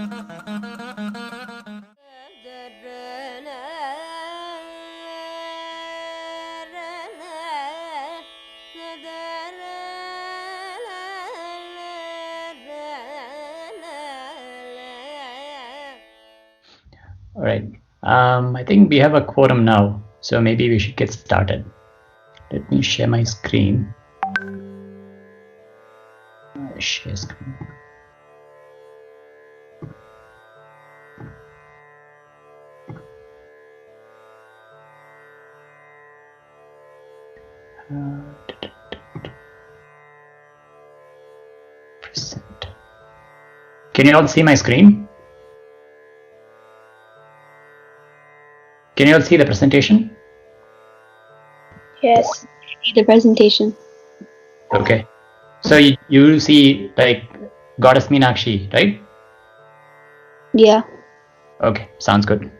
All right. I think we have a quorum now, so maybe we should get started. Let me share my screen. Share screen. Present. Can you all see my screen? Can you all see the presentation? Yes, see the presentation. Okay. So you see like Goddess Meenakshi, right? Yeah. Okay, sounds good. In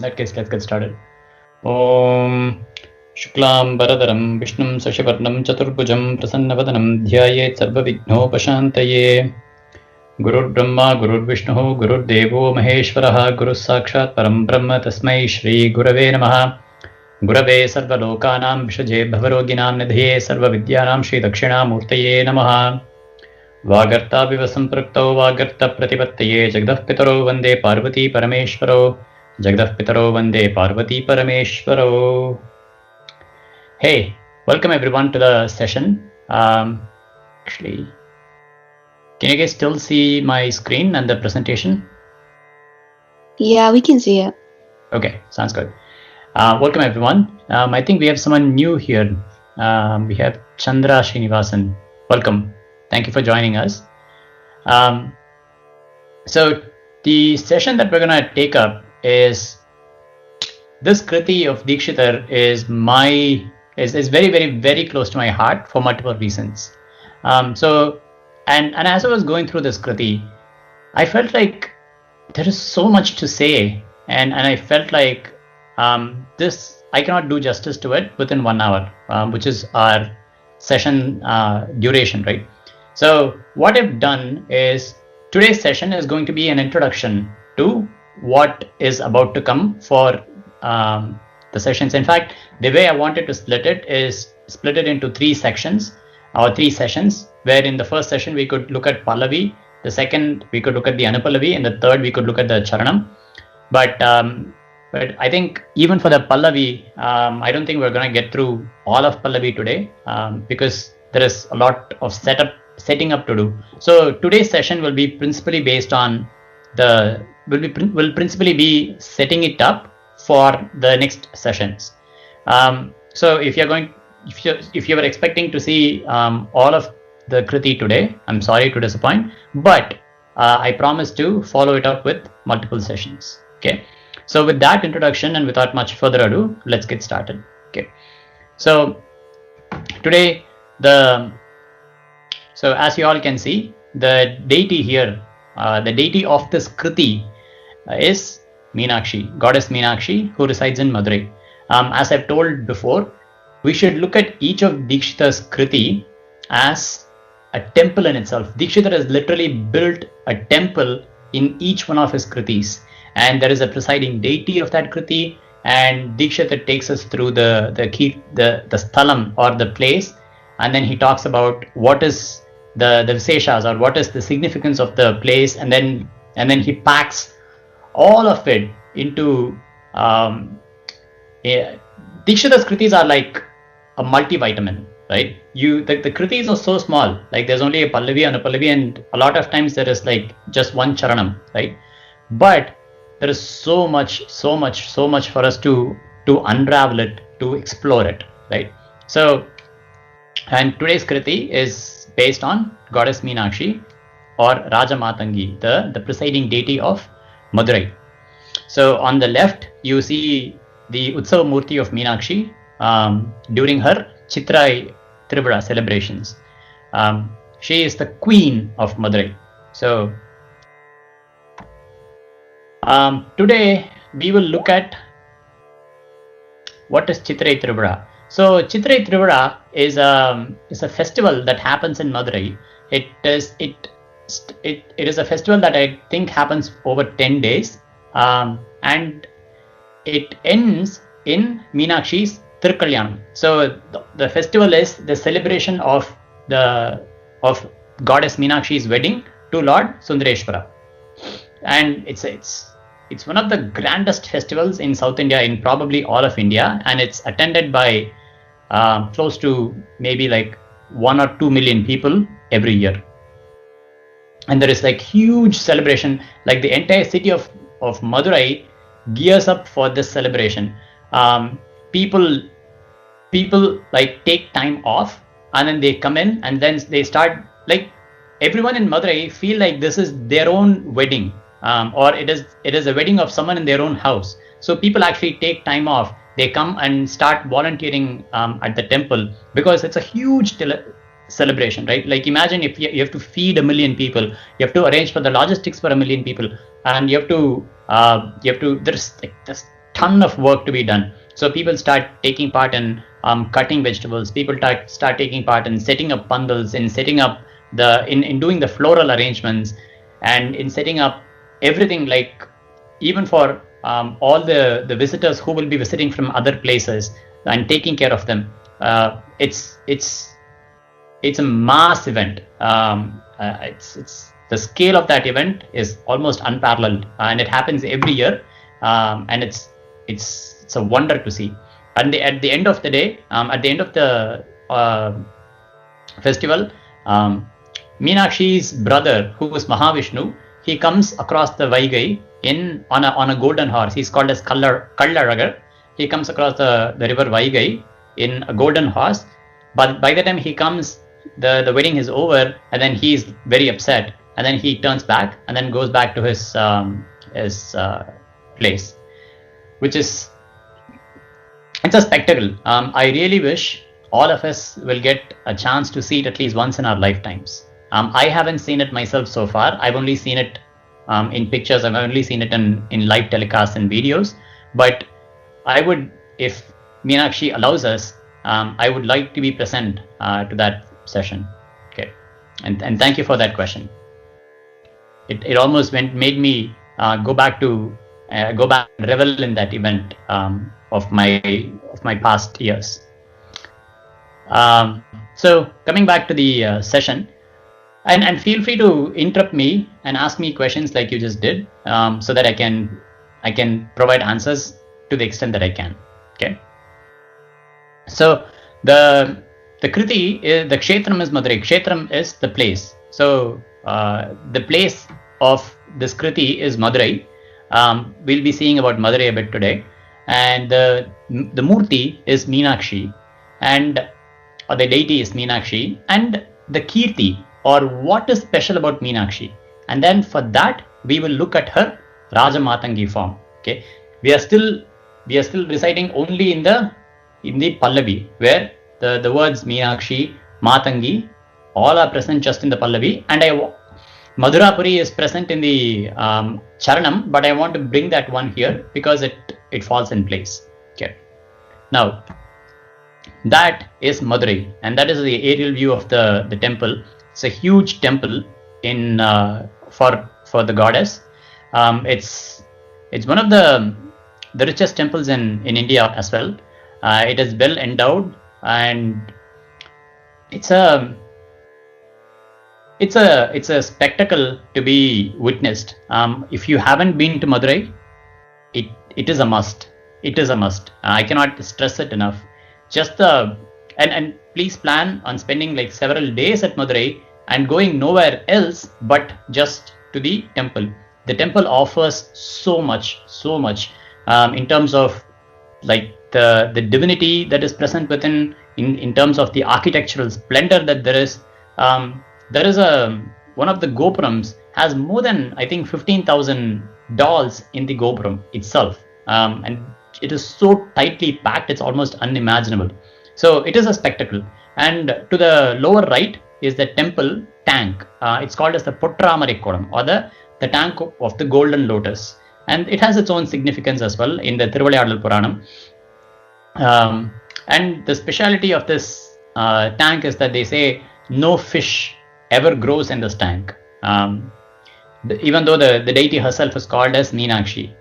that case, let's get started. Om Shuklam Baradaram Vishnum Sashivarnam Chaturbhujam Prasannavadanam Dhyayet Sarvavighnopashantaye. Gurur Brahma Gurur Vishnu Gurur Devo Maheshwaraha Guru Sakshat Param Brahma Tasmai Shri Gurave Namaha. Gurave Sarvalokanam Vishaje Bhavaroginam Nidhiye Sarvavidyanam Shri Dakshinamurtaye Namaha. Vagarta Vivasamprakto Vagarta Pratipattaye Jagdah Pitaro Vande Parvati Parameshwaro. Jagdah Pitaro Vande Parvati Parameshwaro. Hey, welcome everyone to the session. Actually, can you guys still see my screen and the presentation? Yeah, we can see it. Okay, sounds good. Welcome everyone. I think we have someone new here. We have Chandra Srinivasan. Welcome. Thank you for joining us. So the session that we're going to take up is this Kriti of Dikshitar is very, very, very close to my heart for multiple reasons. And as I was going through this Kriti, I felt like there is so much to say, and I felt like this I cannot do justice to it within 1 hour, which is our session duration, right? So what I've done is today's session is going to be an introduction to what is about to come for the sessions. In fact, the way I wanted to split it is split it into 3 sections or 3 sessions, where in the first session we could look at Pallavi, the second we could look at the Anupallavi, and the third we could look at the Charanam. But I think even for the Pallavi, I don't think we're going to get through all of Pallavi today because there is a lot of setting up to do. So today's session will be principally based on will principally be setting it up for the next sessions. So if you were expecting to see all of the Kriti today, I'm sorry to disappoint, but I promise to follow it up with multiple sessions. Okay. So with that introduction and without much further ado, let's get started. Okay. So today so as you all can see, the deity here, the deity of this Kriti is Meenakshi, Goddess Meenakshi, who resides in Madurai. As I've told before, we should look at each of Dikshitar's Kriti as a temple in itself. Dikshitar has literally built a temple in each one of his Kritis, and there is a presiding deity of that Kriti, and Dikshitar takes us through the sthalam or the place, and then he talks about what is the Viseshas or what is the significance of the place, and then he packs all of it into Dikshitar's Kritis are like a multivitamin, right? The Kritis are so small, like there's only a Pallavi and a Pallavi, and a lot of times there is like just one Charanam, right? But there is so much for us to unravel it, to explore it, right? So, and today's Kriti is based on Goddess Meenakshi or Raja Matangi, the presiding deity of Madurai. So on the left, you see the Utsava Murti of Meenakshi during her Chitrai Tribhuda celebrations. She is the queen of Madurai. So today we will look at what is Chitrai Tribhuda. So Chitrai Tribhuda is a festival that happens in Madurai. It it is a festival that I think happens over 10 days, and it ends in Meenakshi's Thirukkalyanam. So the festival is the celebration of goddess Meenakshi's wedding to Lord Sundareshwara, and it's one of the grandest festivals in South India, in probably all of India, and it's attended by close to maybe like 1 or 2 million people every year. And there is like huge celebration, like the entire city of Madurai gears up for this celebration. People like take time off, and then they come in, and then they start, like, everyone in Madurai feel like this is their own wedding, or it is a wedding of someone in their own house. So people actually take time off. They come and start volunteering at the temple, because it's a huge celebration, right? Like, imagine if you have to feed 1 million people, you have to arrange for the logistics for 1 million people, and you have to there's ton of work to be done. So people start taking part in cutting vegetables. People start taking part in setting up pandals, in setting up in doing the floral arrangements, and in setting up everything, like even for all the visitors who will be visiting from other places, and taking care of them. It's a mass event. It's the scale of that event is almost unparalleled, and it happens every year, and it's a wonder to see. And at the end of the day, at the end of the festival, Meenakshi's brother, who was Mahavishnu, he comes across the Vaigai on a golden horse. He's called as Kallaragar. He comes across the river Vaigai in a golden horse. But by the time he comes, the wedding is over, and then he's very upset, and then he turns back and then goes back to his place, which is, it's a spectacle. I really wish all of us will get a chance to see it at least once in our lifetimes. I haven't seen it myself so far. I've only seen it in pictures. I've only seen it in live telecasts and videos. But I would, if Meenakshi allows us, I would like to be present to that session. Okay, and thank you for that question. It almost made me go back and revel in that event of my past years. So coming back to the session, and feel free to interrupt me and ask me questions like you just did, so that I can provide answers to the extent that I can. Okay. So the Kriti is, the Kshetram is Madurai. Kshetram is the place. So the place of this Kriti is Madurai. We'll be seeing about Madurai a bit today. And the Murti is Meenakshi, or the deity is Meenakshi, and the Kirti, or what is special about Meenakshi. And then for that, we will look at her Rajamatangi form. Okay, we are still reciting only in the Pallavi, where the words Meenakshi, Matangi, all are present just in the Pallavi, and Madhurapuri is present in the Charanam, but I want to bring that one here because it falls in place. Okay, now that is Madurai, and that is the aerial view of the temple. It's a huge temple for the goddess. It's one of the richest temples in India as well. It is well endowed, and it's a spectacle to be witnessed. If you haven't been to Madurai, it is a must. It is a must. I cannot stress it enough. Just and please plan on spending like several days at Madurai and going nowhere else but just to the temple. The temple offers so much in terms of like the divinity that is present within, in terms of the architectural splendor that there is. There is one of the Gopurams has more than, I think, 15,000 dolls in the Gopuram itself, and it is so tightly packed, it's almost unimaginable. So it is a spectacle. And to the lower right is the temple tank. It's called as the Pottramarikodam, or the tank of the golden lotus, and it has its own significance as well in the Thiruvalayadal Puranam. And the speciality of this tank is that they say no fish ever grows in this tank. Even though the deity herself is called as Meenakshi.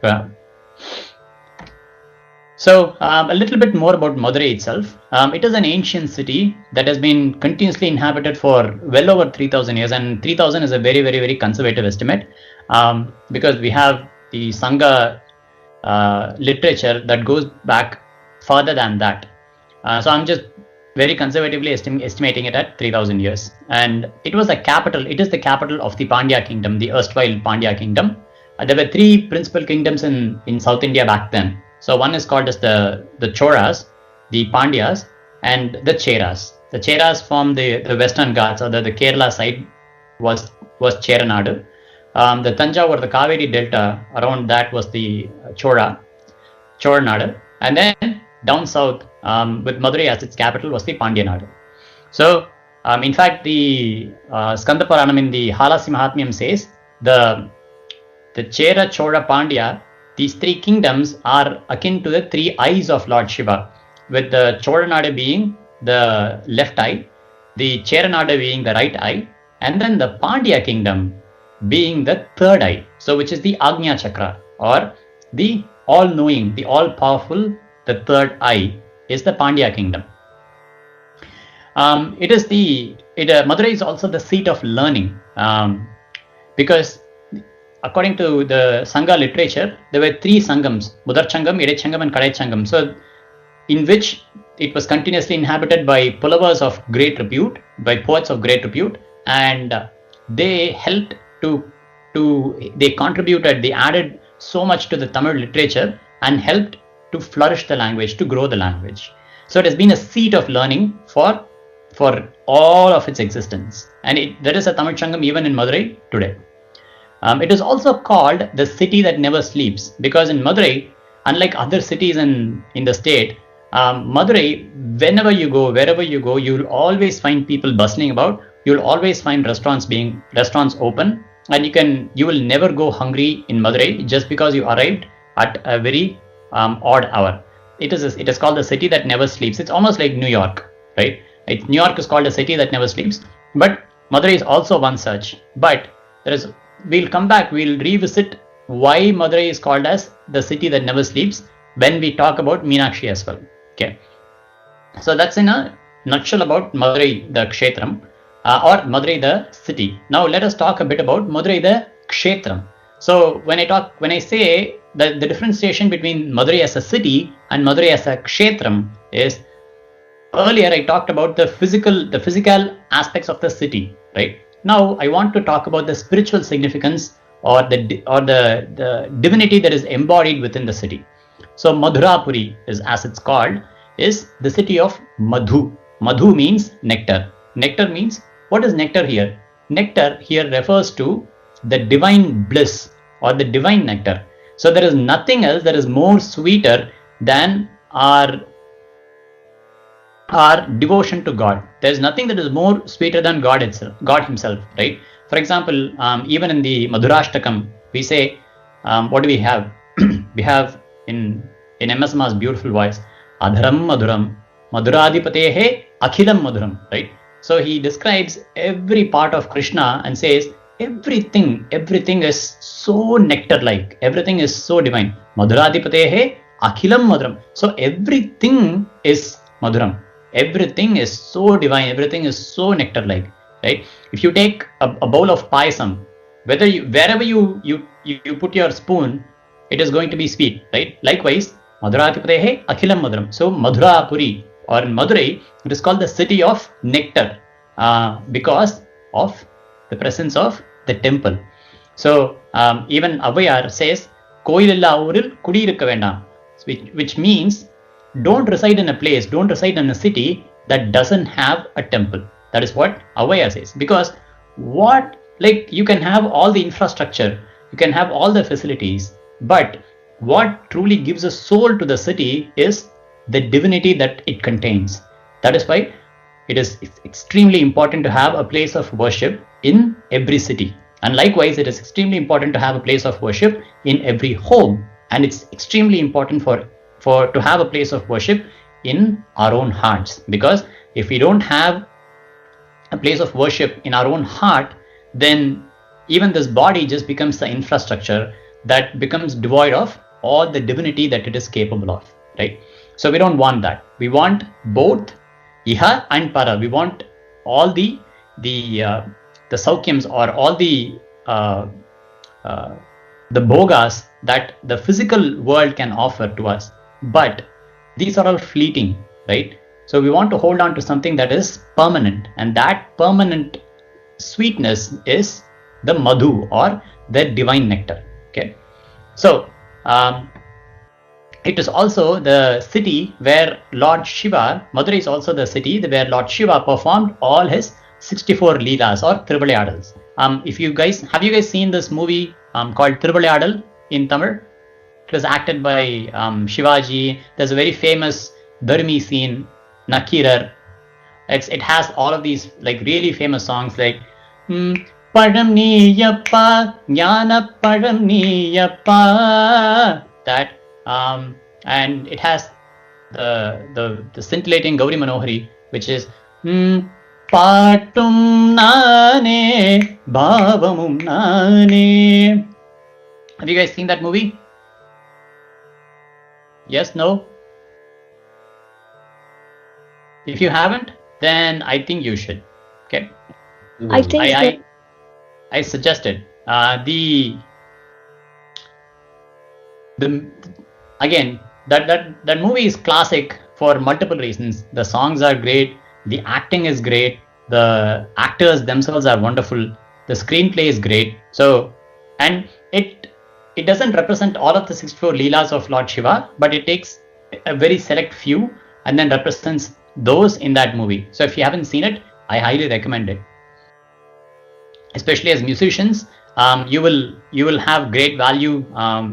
So a little bit more about Madurai itself. It is an ancient city that has been continuously inhabited for well over 3,000 years, and 3,000 is a very, very, very conservative estimate, because we have the Sangha literature that goes back further than that. So I'm just very conservatively estimating it at 3,000 years. And it was the capital. It is the capital of the Pandya kingdom, the erstwhile Pandya kingdom. There were three principal kingdoms in South India back then. So one is called as the Cholas, the Pandyas, and the Cheras. The Cheras from the Western Ghats, or the Kerala side, was Cheranadu. The Tanjavur, the Kaveri Delta, around that was the Choranadu. And then down south, with Madurai as its capital, was the Pandyanadu. So, in fact, the Skanda Puranam in the Halasi Mahatmyam says the Chera, Chola, Pandya, these three kingdoms are akin to the three eyes of Lord Shiva, with the Choranadu being the left eye, the Cheranadu being the right eye, and then the Pandya kingdom being the third eye, so which is the Agnya Chakra, or the all-knowing, the all-powerful, the third eye is the Pandya kingdom. Madurai is also the seat of learning, because according to the Sangha literature, there were three Sangams, Mudarchangam, Idechangam, and Kadaichangam. So, in which it was continuously inhabited by Pulavas of great repute, by poets of great repute, and they helped they contributed, they added so much to the Tamil literature and helped to flourish the language, to grow the language. So it has been a seat of learning for all of its existence. And there is a Tamil Changam even in Madurai today. It is also called the city that never sleeps, because in Madurai, unlike other cities in the state, Madurai, whenever you go, wherever you go, you'll always find people bustling about. You'll always find restaurants open, and you will never go hungry in Madurai just because you arrived at a very odd hour. It is called the city that never sleeps. It's almost like New York, right? New York is called a city that never sleeps, but Madurai is also one such. But we'll come back, we'll revisit why Madurai is called as the city that never sleeps when we talk about Meenakshi as well. Okay, so that's in a nutshell about Madurai the Kshetram, or Madurai the city. Now let us talk a bit about Madurai the Kshetram. So when I say the differentiation between Madurai as a city and Madurai as a Kshetram is, earlier I talked about the physical aspects of the city, right? Now I want to talk about the spiritual significance, or the divinity that is embodied within the city. So Madhurapuri as it's called, is the city of Madhu. Madhu means nectar. Nectar means, what is nectar here? Nectar here refers to the divine bliss, or the divine nectar. So there is nothing else that is more sweeter than our devotion to God. There is nothing that is more sweeter than God himself, right? For example, even in the Madhurashtakam, we say, what do we have? We have in MSMA's beautiful voice, Adharam Madhuram, Madhuradipatehe Akhilam Madhuram, right? So he describes every part of Krishna and says, everything is so nectar-like, everything is so divine. Madhuradipatehe Akhilam Madhuram. So everything is Madhuram. Everything is so divine, everything is so nectar-like, right? If you take a bowl of payasam, wherever you put your spoon, it is going to be sweet, right? Likewise, Madhuratipatehe Akhilam Madhuram. So Madhurapuri, or in Madurai, it is called the city of nectar, because of the presence of the temple. So even Avayar says, Koililla Uril Kudirikka Vendam, which means, don't reside in a place, don't reside in a city that doesn't have a temple. That is what Avaya says. Because you can have all the infrastructure, you can have all the facilities, but what truly gives a soul to the city is the divinity that it contains. That is why it's extremely important to have a place of worship in every city. And likewise, it is extremely important to have a place of worship in every home. And it's extremely important to have a place of worship in our own hearts, because if we don't have a place of worship in our own heart, then even this body just becomes the infrastructure that becomes devoid of all the divinity that it is capable of, right? So we don't want that. We want both iha and para. We want all the saukyams, or all the bhogas that the physical world can offer to us. But these are all fleeting, right? So we want to hold on to something that is permanent, and that permanent sweetness is the madhu, or the divine nectar. Okay, so it is also the city where Lord Shiva, Madurai is also the city where Lord Shiva performed all his 64 leelas, or Thiruvilayadals. Have you guys seen this movie called Thiruvilayadal in Tamil? It was acted by Shivaji. There's a very famous Dharmi scene, Nakirar. It has all of these like really famous songs like Padam Niyappa, Jnana Padam Niyappa. That and it has the scintillating Gauri Manohari, which is Patum Nane Bhavamum Nane. Have you guys seen that movie? Yes, no? If you haven't, then I think you should. Okay. I think I suggested again that movie is classic for multiple reasons. The songs are great, the acting is great, the actors themselves are wonderful, the screenplay is great. So, and it doesn't represent all of the 64 leelas of Lord Shiva, but it takes a very select few and then represents those in that movie. So if you haven't seen it, I highly recommend it. Especially as musicians, you will have great value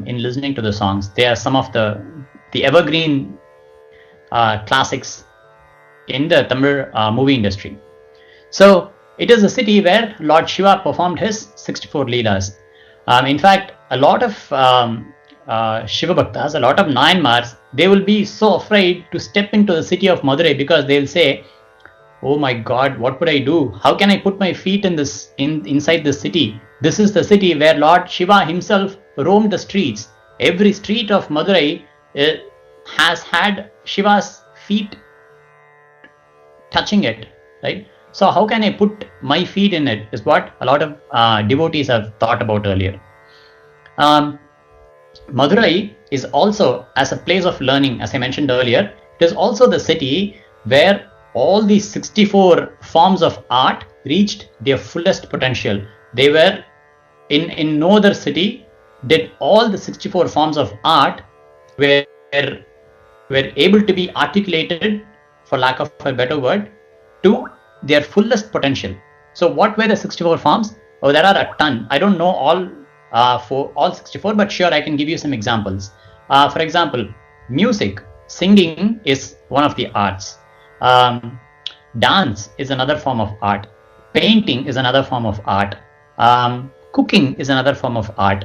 in listening to the songs. They are some of the evergreen classics in the Tamil movie industry. So it is a city where Lord Shiva performed his 64 leelas. In fact, a lot of Shiva Bhaktas, a lot of Nayanmars, they will be so afraid to step into the city of Madurai because they'll say, oh my God, what would I do? How can I put my feet inside the city? This is the city where Lord Shiva himself roamed the streets. Every street of Madurai has had Shiva's feet touching it, right? So how can I put my feet in it is what a lot of devotees have thought about earlier. Madurai is also, as a place of learning, as I mentioned earlier, it is also the city where all these 64 forms of art reached their fullest potential. They were in no other city did all the 64 forms of art were able to be articulated, for lack of a better word, to their fullest potential. So what were the 64 forms? Oh, there are a ton. I don't know all for all 64, but sure, I can give you some examples. For example, music, singing is one of the arts. Dance is another form of art. Painting is another form of art. Cooking is another form of art.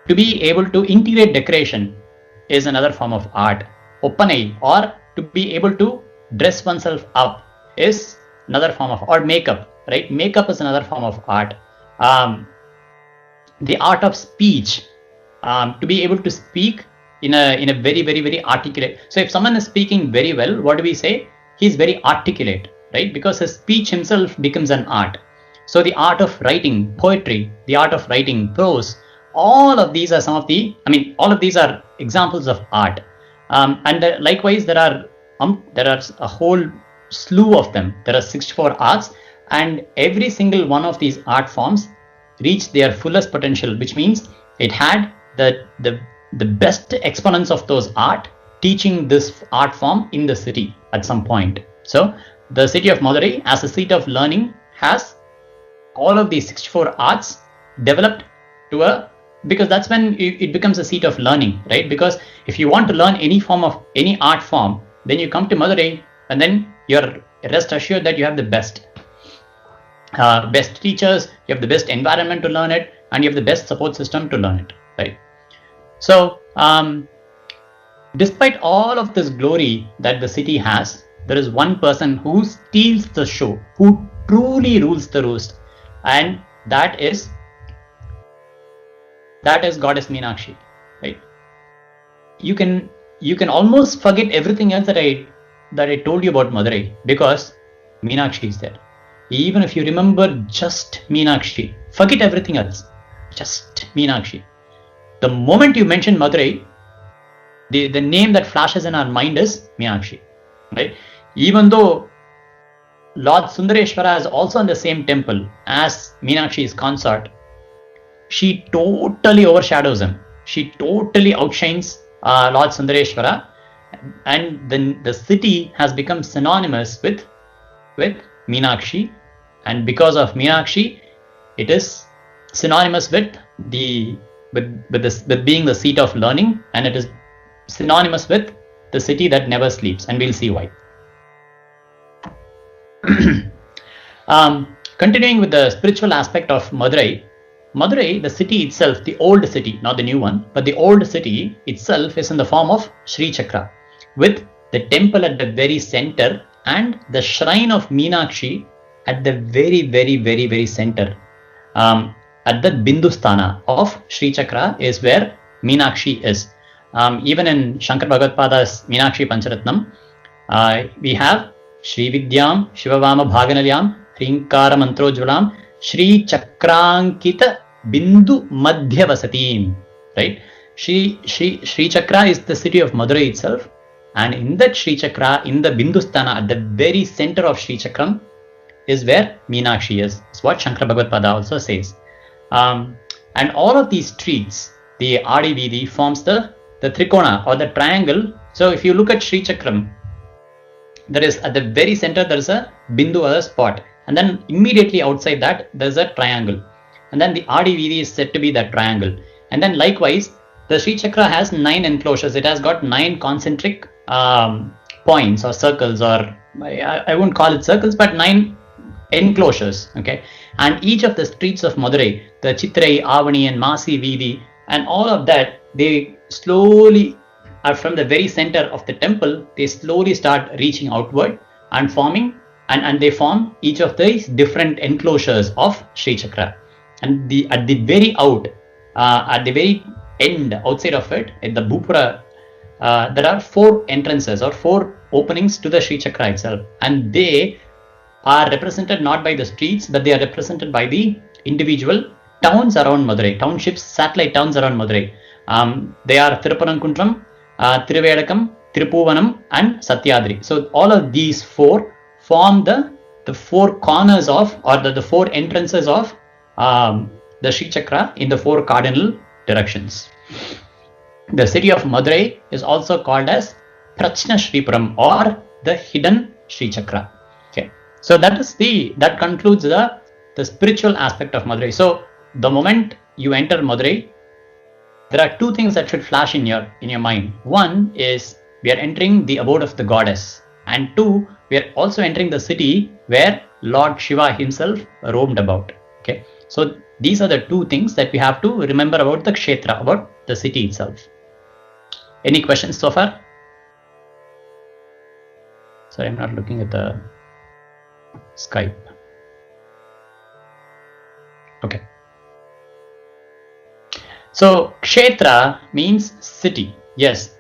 To be able to integrate decoration is another form of art. Oppanai, or to be able to dress oneself up, is another form of, or makeup, right? Makeup is another form of art. The art of speech, to be able to speak in a very, very, very articulate. So if someone is speaking very well, what do we say? He's very articulate, right? Because his speech himself becomes an art. So the art of writing poetry, the art of writing prose, all of these are all of these are examples of art. And likewise, there are a whole slew of them. There are 64 arts, and every single one of these art forms reached their fullest potential, which means it had the best exponents of those art teaching this art form in the city at some point. So the city of Madurai, as a seat of learning, has all of these 64 arts developed to because that's when it becomes a seat of learning, right? Because if you want to learn any art form, then you come to Madurai, and then you're rest assured that you have the best teachers, you have the best environment to learn it, and you have the best support system to learn it, right? So despite all of this glory that the city has, there is one person who steals the show, who truly rules the roost, and that is that is goddess Meenakshi, right? You can almost forget everything else that I told you about Madurai, because Meenakshi is there. Even if you remember just Meenakshi, forget everything else, just Meenakshi. The moment you mention Madurai, the name that flashes in our mind is Meenakshi, right? Even though Lord Sundareshwara is also in the same temple as Meenakshi's consort, she totally overshadows him. She totally outshines Lord Sundareshwara, and then the city has become synonymous with Meenakshi, and because of Meenakshi, it is synonymous with being the seat of learning, and it is synonymous with the city that never sleeps, and we'll see why. Continuing with the spiritual aspect of Madurai, the city itself, the old city, not the new one, but the old city itself is in the form of Sri Chakra, with the temple at the very center and the shrine of Meenakshi at the very, very, very, very center. At the Bindusthana of Sri Chakra is where Meenakshi is. Even in Shankar Bhagavad-pada's Meenakshi Pancharatnam, we have Shri Vidyam Shivavama Bhaganalyam Hrinkara Mantrojvalam Shri Chakrankita Bindu Madhyavasatim. Right? Shri Chakra is the city of Madurai itself, and in that Sri Chakra, in the Bindusthana, at the very center of Sri Chakram, is where Meenakshi is. It's what Shankara Bhagavad-pada also says. And all of these streets, the Adi Vidhi, forms the Trikona or the triangle. So if you look at Sri Chakram, there is at the very center there is a Bindu or a spot, and then immediately outside that there is a triangle, and then the Adi Vidhi is said to be that triangle. And then likewise, the Sri Chakra has 9 enclosures. It has got 9 concentric points or circles, or I won't call it circles, but 9 enclosures. Okay, and each of the streets of Madurai, the Chitrai, Avani, and Masi Vidhi, and all of that, they slowly are from the very center of the temple. They slowly start reaching outward and forming, and they form each of these different enclosures of Sri Chakra. And at the very end, outside of it, at the Bhupura, there are 4 entrances or 4 openings to the Sri Chakra itself, and they are represented not by the streets, but they are represented by the individual towns around Madurai, townships, satellite towns around Madurai. They are Thiruparankuntram, Thiruvedakam, Thirupuvanam, and Satyadri. So all of these 4 form the 4 corners of, or the 4 entrances of the Sri Chakra in the 4 cardinal directions. The city of Madurai is also called as Prachna Shripuram, or the hidden Sri Chakra. Okay, so that concludes the spiritual aspect of Madurai. So the moment you enter Madurai, there are 2 things that should flash in your mind. One is we are entering the abode of the goddess, and 2, we are also entering the city where Lord Shiva himself roamed about. Okay, so these are the 2 things that we have to remember about the kshetra, about the city itself. Any questions so far? Sorry, I'm not looking at the Skype. Okay. So kshetra means city. Yes.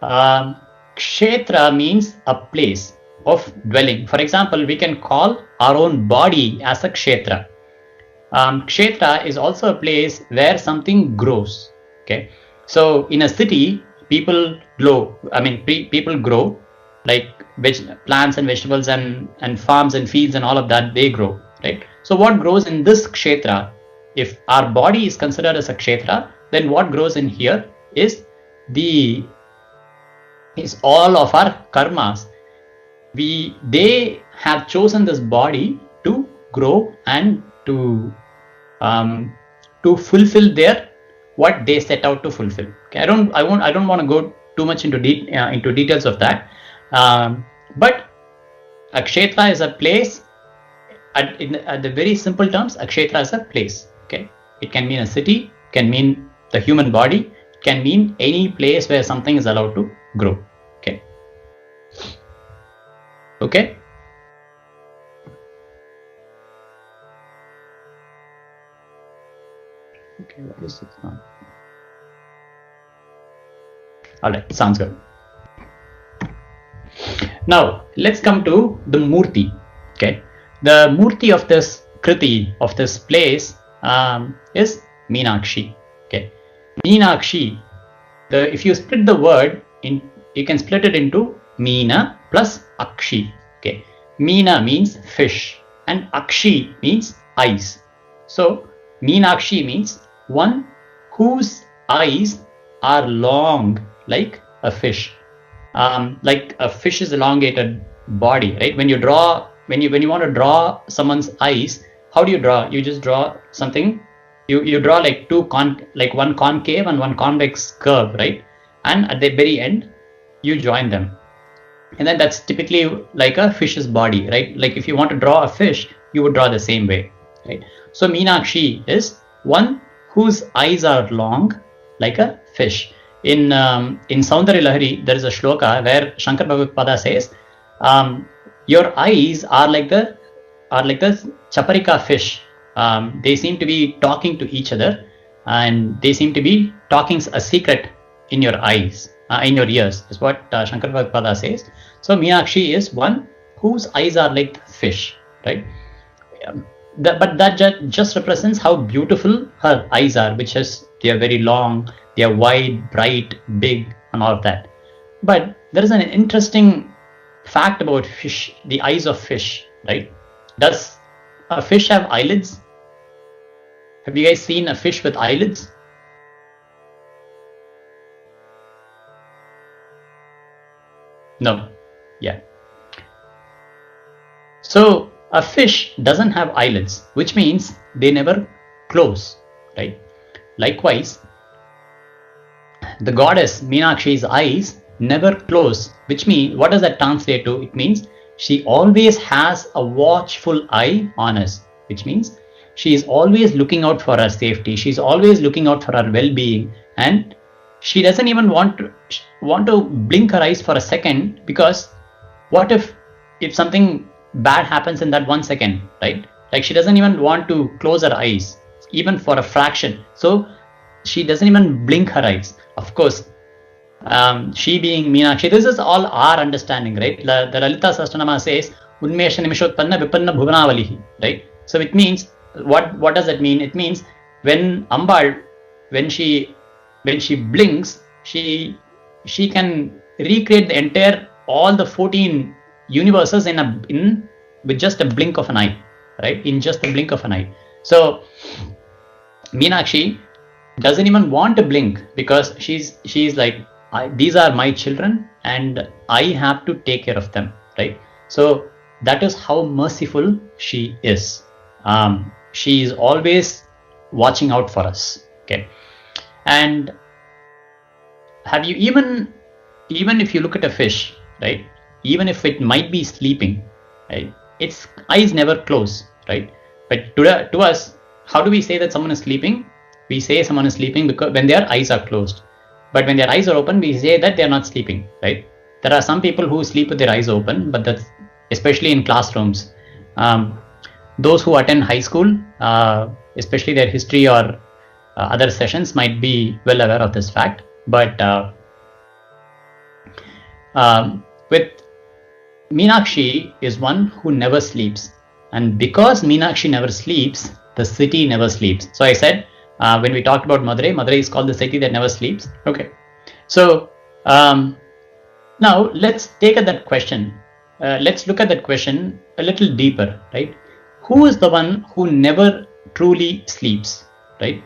Kshetra means a place of dwelling. For example, we can call our own body as a kshetra. Kshetra is also a place where something grows. Okay. So in a city, people grow, like plants and vegetables and farms and fields and all of that, they grow, right? So what grows in this kshetra? If our body is considered as a kshetra, then what grows in here is all of our karmas. They have chosen this body to grow and to fulfill what they set out to fulfill. Okay, I don't want to go too much into details of that. But a kshetra is a place. At the very simple terms, a kshetra is a place. Okay, it can mean a city, can mean the human body, can mean any place where something is allowed to grow. Okay. Okay. Okay, what is it now? All right, sounds good. Now let's come to the Murti. Okay, the Murti of this Kriti, of this place, is Meenakshi. Okay, Meenakshi. If you split the word in, you can split it into Meena plus Akshi. Okay, Meena means fish and Akshi means eyes. So Meenakshi means one whose eyes are long like a fish. Like a fish's elongated body, right? When you want to draw someone's eyes, how do you draw? You just draw something. You draw like one concave and one convex curve, right? And at the very end, you join them. And then that's typically like a fish's body, right? Like if you want to draw a fish, you would draw the same way, right? So Meenakshi is one whose eyes are long like a fish. In Saundarya Lahari, there is a shloka where Shankar Bhagavad says, your eyes are like the chaparika fish. They seem to be talking to each other, and they seem to be talking a secret in your eyes, in your ears, is what Shankar Bhagavad says. So Meenakshi is one whose eyes are like fish, right? But that just represents how beautiful her eyes are, which is they are very long, they are wide, bright, big, and all of that. But there is an interesting fact about fish, the eyes of fish, right? Does a fish have eyelids? Have you guys seen a fish with eyelids? No. Yeah. So a fish doesn't have eyelids, which means they never close, right? Likewise, the goddess Meenakshi's eyes never close, which means, what does that translate to? It means she always has a watchful eye on us, which means she is always looking out for our safety. She's always looking out for our well-being, and she doesn't even want to blink her eyes for a second, because what if something bad happens in that 1 second, right? Like she doesn't even want to close her eyes even for a fraction. So she doesn't even blink her eyes. Of course, she being Meenakshi, this is all our understanding, right? The Lalita Sahasranama says, Unmesha Nimishotpanna Vipanna Bhuvanavalihi, right? So it means, what does that mean? It means when Ambal, when she blinks, she can recreate the entire, all the 14 universes with just a blink of an eye, right? In just a blink of an eye. So Meenakshi doesn't even want to blink, because she's like, these are my children and I have to take care of them, right? So that is how merciful she is. She is always watching out for us. Okay. And have you even if you look at a fish, right? Even if it might be sleeping, right? Its eyes never close, right? But to us, how do we say that someone is sleeping? We say someone is sleeping because when their eyes are closed. But when their eyes are open, we say that they are not sleeping, right? There are some people who sleep with their eyes open, but that's especially in classrooms. Those who attend high school, especially their history or other sessions, might be well aware of this fact. But with Meenakshi is one who never sleeps. And because Meenakshi never sleeps, the city never sleeps. So I said, when we talked about Madurai is called the city that never sleeps. Okay. So now let's take at that question. Let's look at that question a little deeper, right? Who is the one who never truly sleeps, right?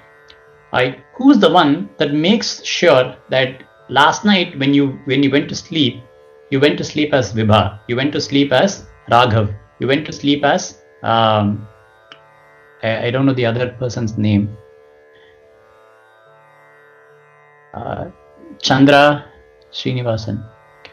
Who is the one that makes sure that last night when you went to sleep, you went to sleep as Vibha, you went to sleep as Raghav, you went to sleep as I don't know the other person's name. Chandra Srinivasan. Okay.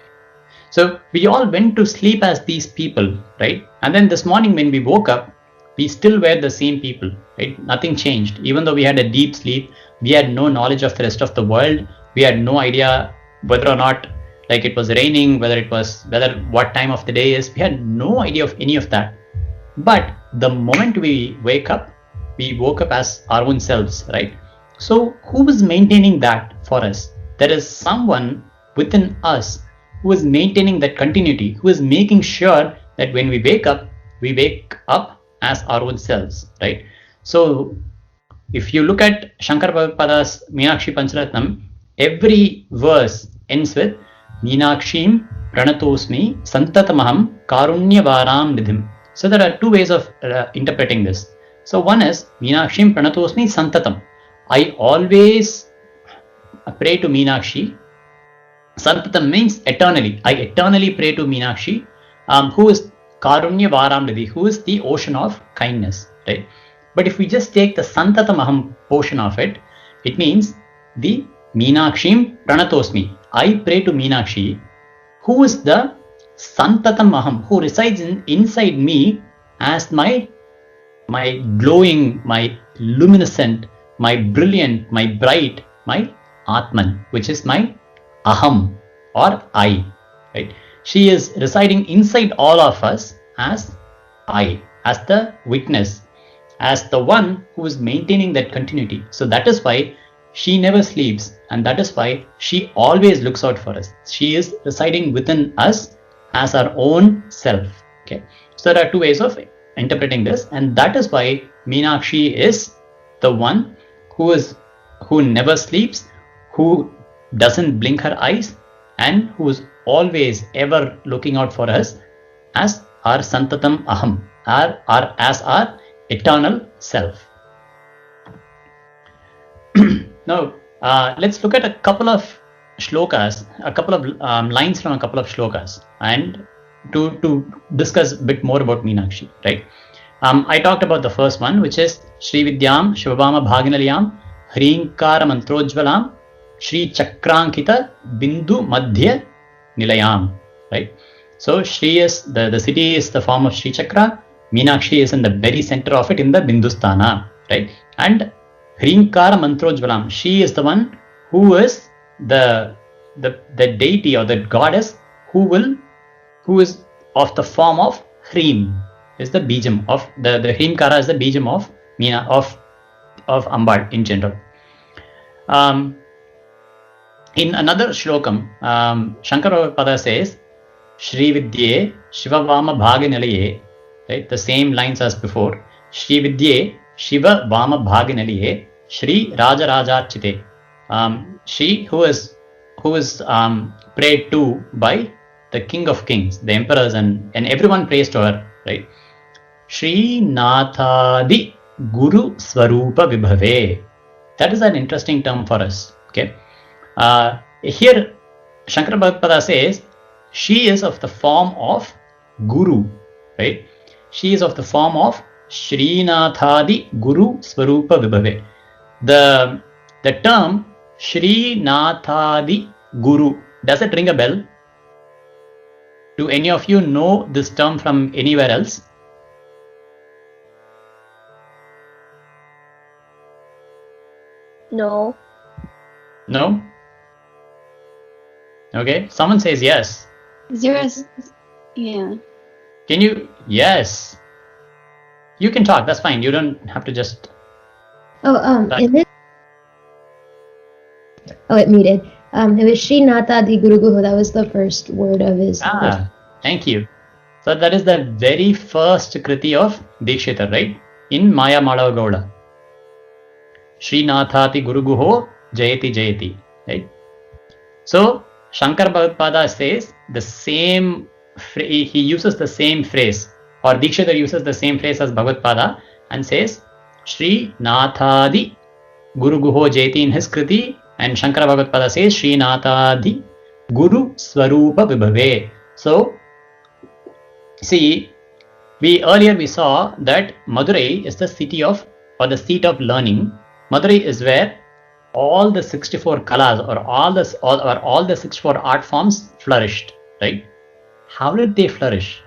So we all went to sleep as these people, right? And then this morning when we woke up, we still were the same people, right? Nothing changed. Even though we had a deep sleep, we had no knowledge of the rest of the world. We had no idea whether or not, like, it was raining, whether what time of the day is. We had no idea of any of that. But the moment we woke up as our own selves, right? So who is maintaining that for us? There is someone within us who is maintaining that continuity, who is making sure that when we wake up as our own selves, right? So if you look at Shankara Bhagavad's Meenakshi Pancharatnam, every verse ends with Meenakshim Pranatosmi Santatamaham Karunyavaram Nidhim. So there are two ways of interpreting this. So one is Meenakshim Pranatosmi Santatam. I always pray to Meenakshi. Santatam means eternally. I eternally pray to Meenakshi, who is Karunyavaram Nidhi, who is the ocean of kindness, right? But if we just take the Santatamaham portion of it, it means the Meenakshim Pranatosmi. I pray to Meenakshi, who is the Santatamaham, who resides inside me as my glowing, my luminescent, my brilliant, my bright, my Atman, which is my Aham or I, right? She is residing inside all of us as I, as the witness, as the one who is maintaining that continuity. So that is why she never sleeps, and that is why she always looks out for us. She is residing within us as our own self. Okay, so there are two ways of interpreting this, and that is why Meenakshi is the one who never sleeps, who doesn't blink her eyes, and who is always ever looking out for us as our Santatam Aham, as our eternal self. Now, let's look at a couple of shlokas, a couple of lines from a couple of shlokas, and to discuss a bit more about Meenakshi, right? I talked about the first one, which is Shri Vidyam Shivabama Bhaginaliyam Hrinkara Mantrojvalam Shri Chakrankita Bindu Madhya Nilayam, right? So Shri is the city is the form of Shri Chakra. Meenakshi is in the very center of it, in the Bindusthana, right? And Hrinkara Mantrojvalam, she is the one who is the deity or the goddess who is of the form of Hrim, is the Bijam of the Hrimkara is the Bijam of Meena of Ambal in general. In another shlokam, Shankara Bhagavada says, Shri Vidye Shivavama Bhaginalaye, right? The same lines as before. Shri Vidye Shiva Vama Bhaginalaye Shri Raja Rajachite. She who is prayed to by the King of Kings, the emperors, and everyone prays to her, right? Shri Nathadi Guru Swarupa Vibhave. That is an interesting term for us. Okay. Here Shankara Bhagavada says she is of the form of Guru, right? She is of the form of Srinathadi Guru Swarupa Vibhave. The term Srinathadi Guru, does it ring a bell? Do any of you know this term from anywhere else? No. No? Okay, someone says yes. Yes. Yeah. Can you? Yes. You can talk, that's fine. You don't have to just... it muted. It was Srinatha Di Guru Guho. That was the first word of his. Thank you. So that is the very first kriti of Dikshita, right? In Maya Madhava Gowda. Srinathati Guru Guho Jayati Jayati, right? So Shankara Bhagavada says the same, he uses the same phrase, or Dikshita uses the same phrase as Bhagavad and says Shri Nathadi Guru Guho Jayati in his kriti, and Shankara Bhagavad says Shri Nathadi Guru Swarupa Vibhave. So see, we saw that Madurai is the city of, or the seat of learning. Madurai is where all the 64 kalas or all the 64 art forms flourished, right? How did they flourish?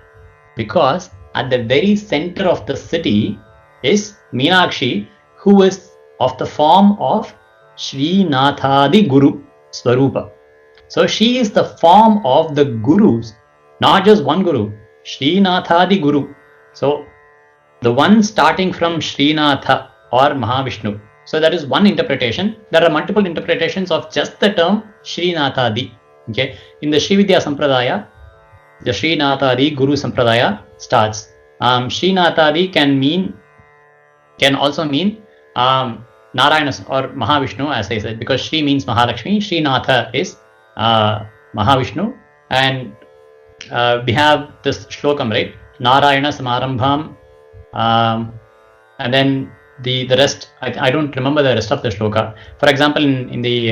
Because at the very center of the city is Meenakshi, who is of the form of Srinathadi Guru Swarupa. So she is the form of the gurus, not just one guru, Srinathadi Guru. So the one starting from Srinatha or Mahavishnu, So that is one interpretation. There are multiple interpretations of just the term Srinathadi. Okay, in the Srividya Sampradaya, the Srinathadi Guru Sampradaya starts. Srinathadi can also mean Narayana or Mahavishnu, as I said, because Sri means Mahalakshmi. Srinatha is Mahavishnu, and we have this shlokam, right? Narayana Samarambham, and then the rest. I don't remember the rest of the shloka. For example, in the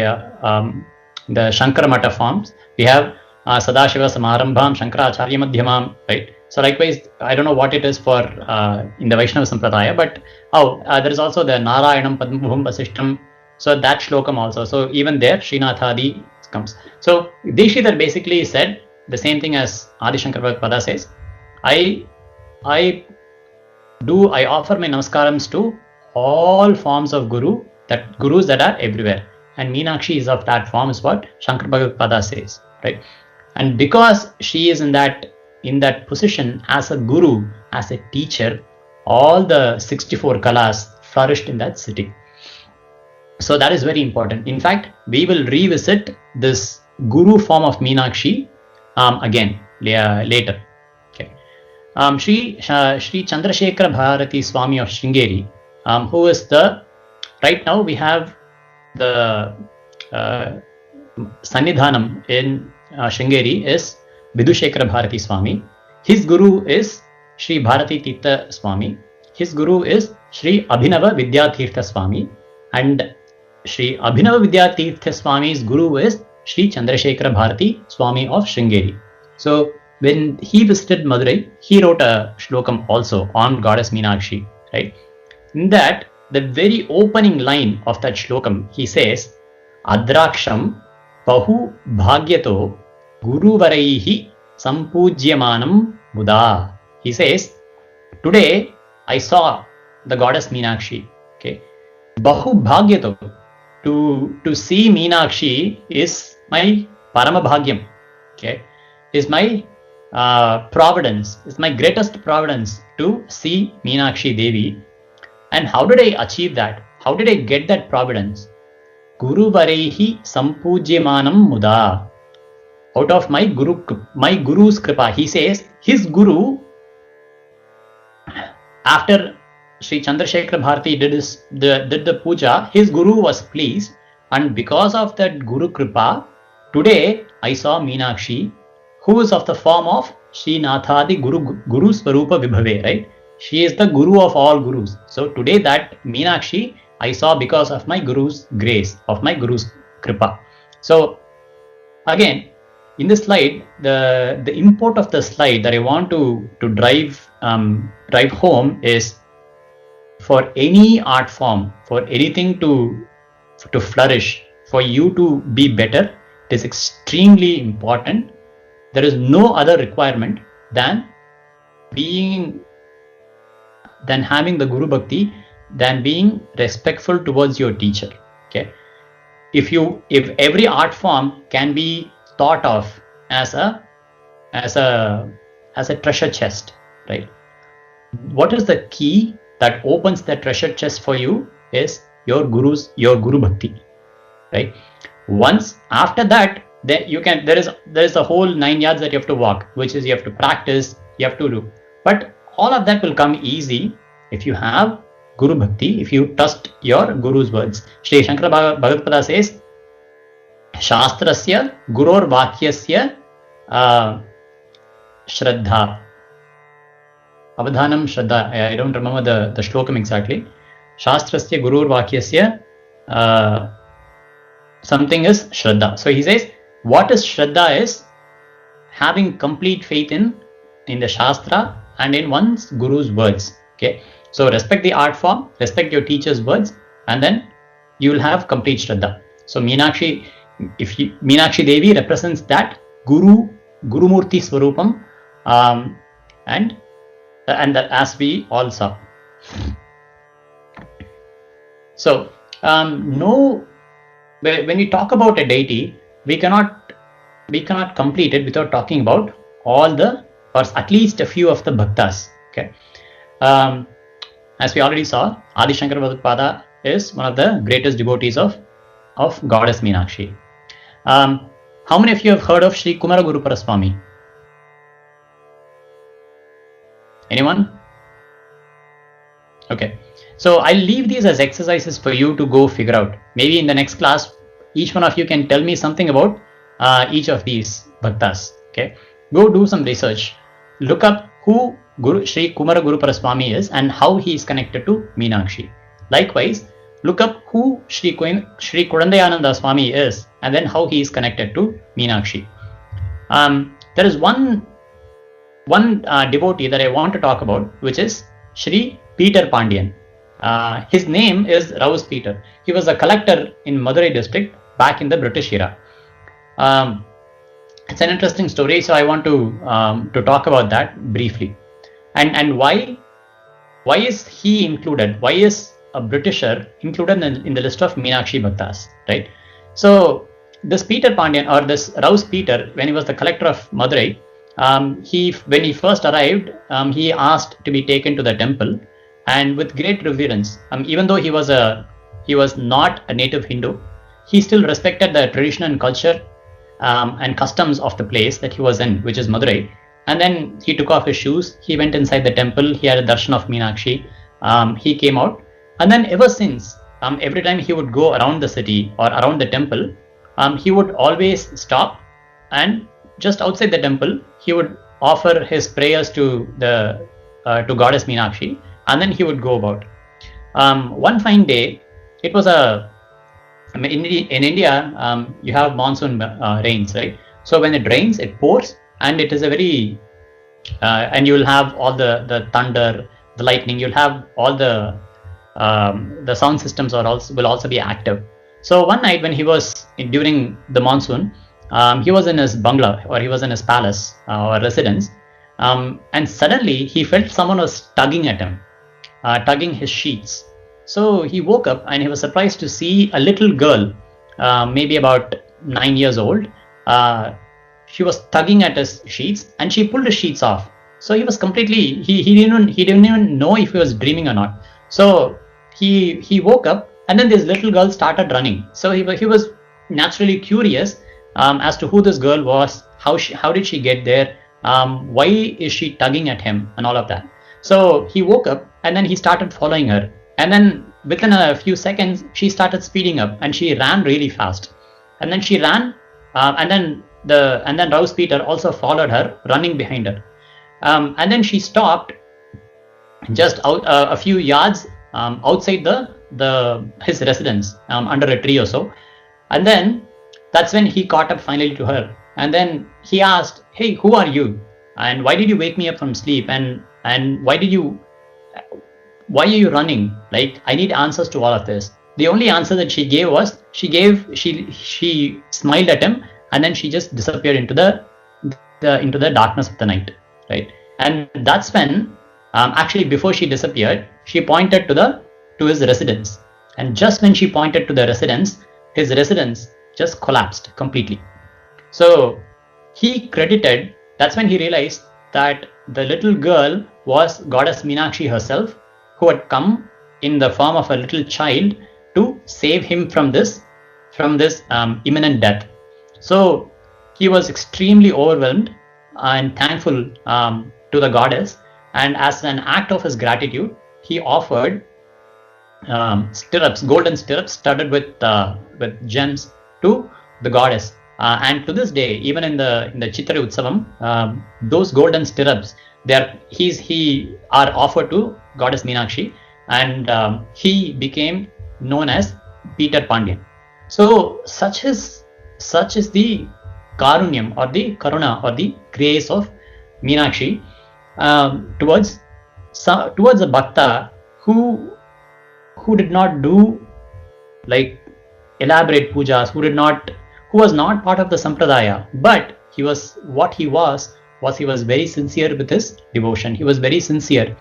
Shankara Mata forms, we have Sadashiva Samarambham Shankaracharya Madhyamam, right? So likewise, I don't know what it is for in the Vaishnava Sampradaya, but there is also the Narayanam Padmabhum Vasishtam. So that shlokam also. So even there, Srinathadi comes. So Dikshidhar basically said the same thing as Adi Shankar Bhagavad says. I offer my namaskarams to all forms of gurus that are everywhere, and Meenakshi is of that form, is what Shankar Bhagavad says, right? And because she is in that position as a guru, as a teacher, all the 64 kalas flourished in that city. So that is very important. In fact, we will revisit this guru form of Meenakshi again later. Okay. Sri Chandrasekhara Bharati Swami of Sringeri, who is right now we have the Sannidhanam in Sringeri is Vidushekara Bharati Swami. His guru is Sri Bharati Tirtha Swami. His guru is Sri Abhinava Vidyatirtha Swami, and Sri Abhinava Vidyatirtha Swami's guru is Sri Chandrasekhara Bharati Swami of Sringeri. So when he visited Madurai, he wrote a shlokam also on Goddess Meenakshi, right? In that, the very opening line of that shlokam, he says, Adraksham Bahu Bhagyato Guruvaraihi Sampujyamanam Buddha. He says, today I saw the Goddess Meenakshi. Okay, Bahu Bhagyato. To see Meenakshi is my Parama Bhagyam. Okay, is my providence, is my greatest providence to see Meenakshi Devi. And how did I achieve that? How did I get that providence? Guru Varehi Sampujyamanam Muda. Out of my guru's kripa. He says his guru, after Sri Chandrasekhara Bharati did the puja, his guru was pleased, and because of that guru kripa, today I saw Meenakshi, who is of the form of Srinathadi Guru Swarupa Vibhave, right? She is the guru of all gurus. So today that Meenakshi I saw because of my guru's grace, of my guru's kripa. So again, in this slide, the import of the slide that I want to drive home is, for any art form, for anything to flourish, for you to be better, it is extremely important. There is no other requirement than having the Guru Bhakti, than being respectful towards your teacher. Okay, if every art form can be thought of as a treasure chest, right? What is the key that opens the treasure chest for you is your Guru Bhakti, right? Once after that, then you can, there is a whole 9 yards that you have to walk, which is you have to practice, you have to do. But all of that will come easy if you have Guru Bhakti, if you trust your Guru's words. Sri Shankara Bhagavad says, Shastrasya Guror Vakyasya Shraddha. Avadhanam Shraddha. I don't remember the shlokam exactly. Shastrasya Gurur Vakyasya something is Shraddha. So he says, what is Shraddha is having complete faith in the Shastra and in one's Guru's words. Okay, so respect the art form, respect your teacher's words, and then you will have complete Shraddha. So Meenakshi Devi represents that Gurumurthy Swarupam, and that, as we all saw. So when we talk about a deity, we cannot complete it without talking about all the, or at least a few of the bhaktas. Okay, as we already saw, Adi Shankara Bhagavad is one of the greatest devotees of goddess Meenakshi. How many of you have heard of Sri Kumaragurupara Swami? Anyone? Okay. So I'll leave these as exercises for you to go figure out. Maybe in the next class, each one of you can tell me something about each of these bhaktas. Okay. Go do some research. Look up who Sri Kumaragurupara Swami is and how he is connected to Meenakshi. Likewise, look up who Sri Kudandayananda Swami is and then how he is connected to Meenakshi. There is one devotee that I want to talk about, which is Sri Peter Pandian. His name is Rouse Peter. He was a collector in Madurai district back in the British era. It's an interesting story, so I want to talk about that briefly. And why is he included? Why is a Britisher included in the list of Meenakshi Bhaktas, right? So this Peter Pandian, or this Rouse Peter, when he was the collector of Madurai, when he first arrived, he asked to be taken to the temple, and with great reverence, even though he was not a native Hindu, he still respected the tradition and culture and customs of the place that he was in, which is Madurai. And then he took off his shoes, he went inside the temple, he had a darshan of Meenakshi, he came out, and then ever since, every time he would go around the city or around the temple, he would always stop, and just outside the temple, he would offer his prayers to goddess Meenakshi, and then he would go about. One fine day, it was in India, you have monsoon rains, right? So when it rains, it pours, and it is a very, and you will have all the thunder, the lightning. You'll have all the sound systems will also be active. So one night when he was during the monsoon, he was in his bungalow, or he was in his palace or residence, and suddenly he felt someone was tugging at him, tugging his sheets. So he woke up and he was surprised to see a little girl, maybe about 9 years old. She was tugging at his sheets, and she pulled his sheets off. So he was completely, he didn't even know if he was dreaming or not. So he woke up, and then this little girl started running. So he was naturally curious as to who this girl was, how did she get there, why is she tugging at him, and all of that. So he woke up, and then he started following her, and then within a few seconds she started speeding up, and she ran really fast, and then she ran, and then Rouse Peter also followed her, running behind her, and then she stopped just out a few yards outside his residence, under a tree or so. And then that's when he caught up finally to her, and then he asked, "Hey, who are you? And why did you wake me up from sleep? And why are you running? Like, I need answers to all of this." The only answer that she gave was she smiled at him, and then she just disappeared into the darkness of the night, right? And that's when, actually before she disappeared, she pointed to his residence, and just when she pointed to the residence, his residence just collapsed completely. So that's when he realized that the little girl was goddess Meenakshi herself, who had come in the form of a little child to save him from this imminent death. So he was extremely overwhelmed and thankful to the goddess, and as an act of his gratitude, he offered golden stirrups studded with gems to the goddess. And to this day, even in the Chitrai Utsavam, those golden stirrups, he are offered to goddess Meenakshi, and he became known as Peter Pandian. So such is the karunyam, or the karuna, or the grace of Meenakshi towards a bhakta who did not do like elaborate pujas, who was not part of the sampradaya, but he was very sincere with his devotion. He was very sincere.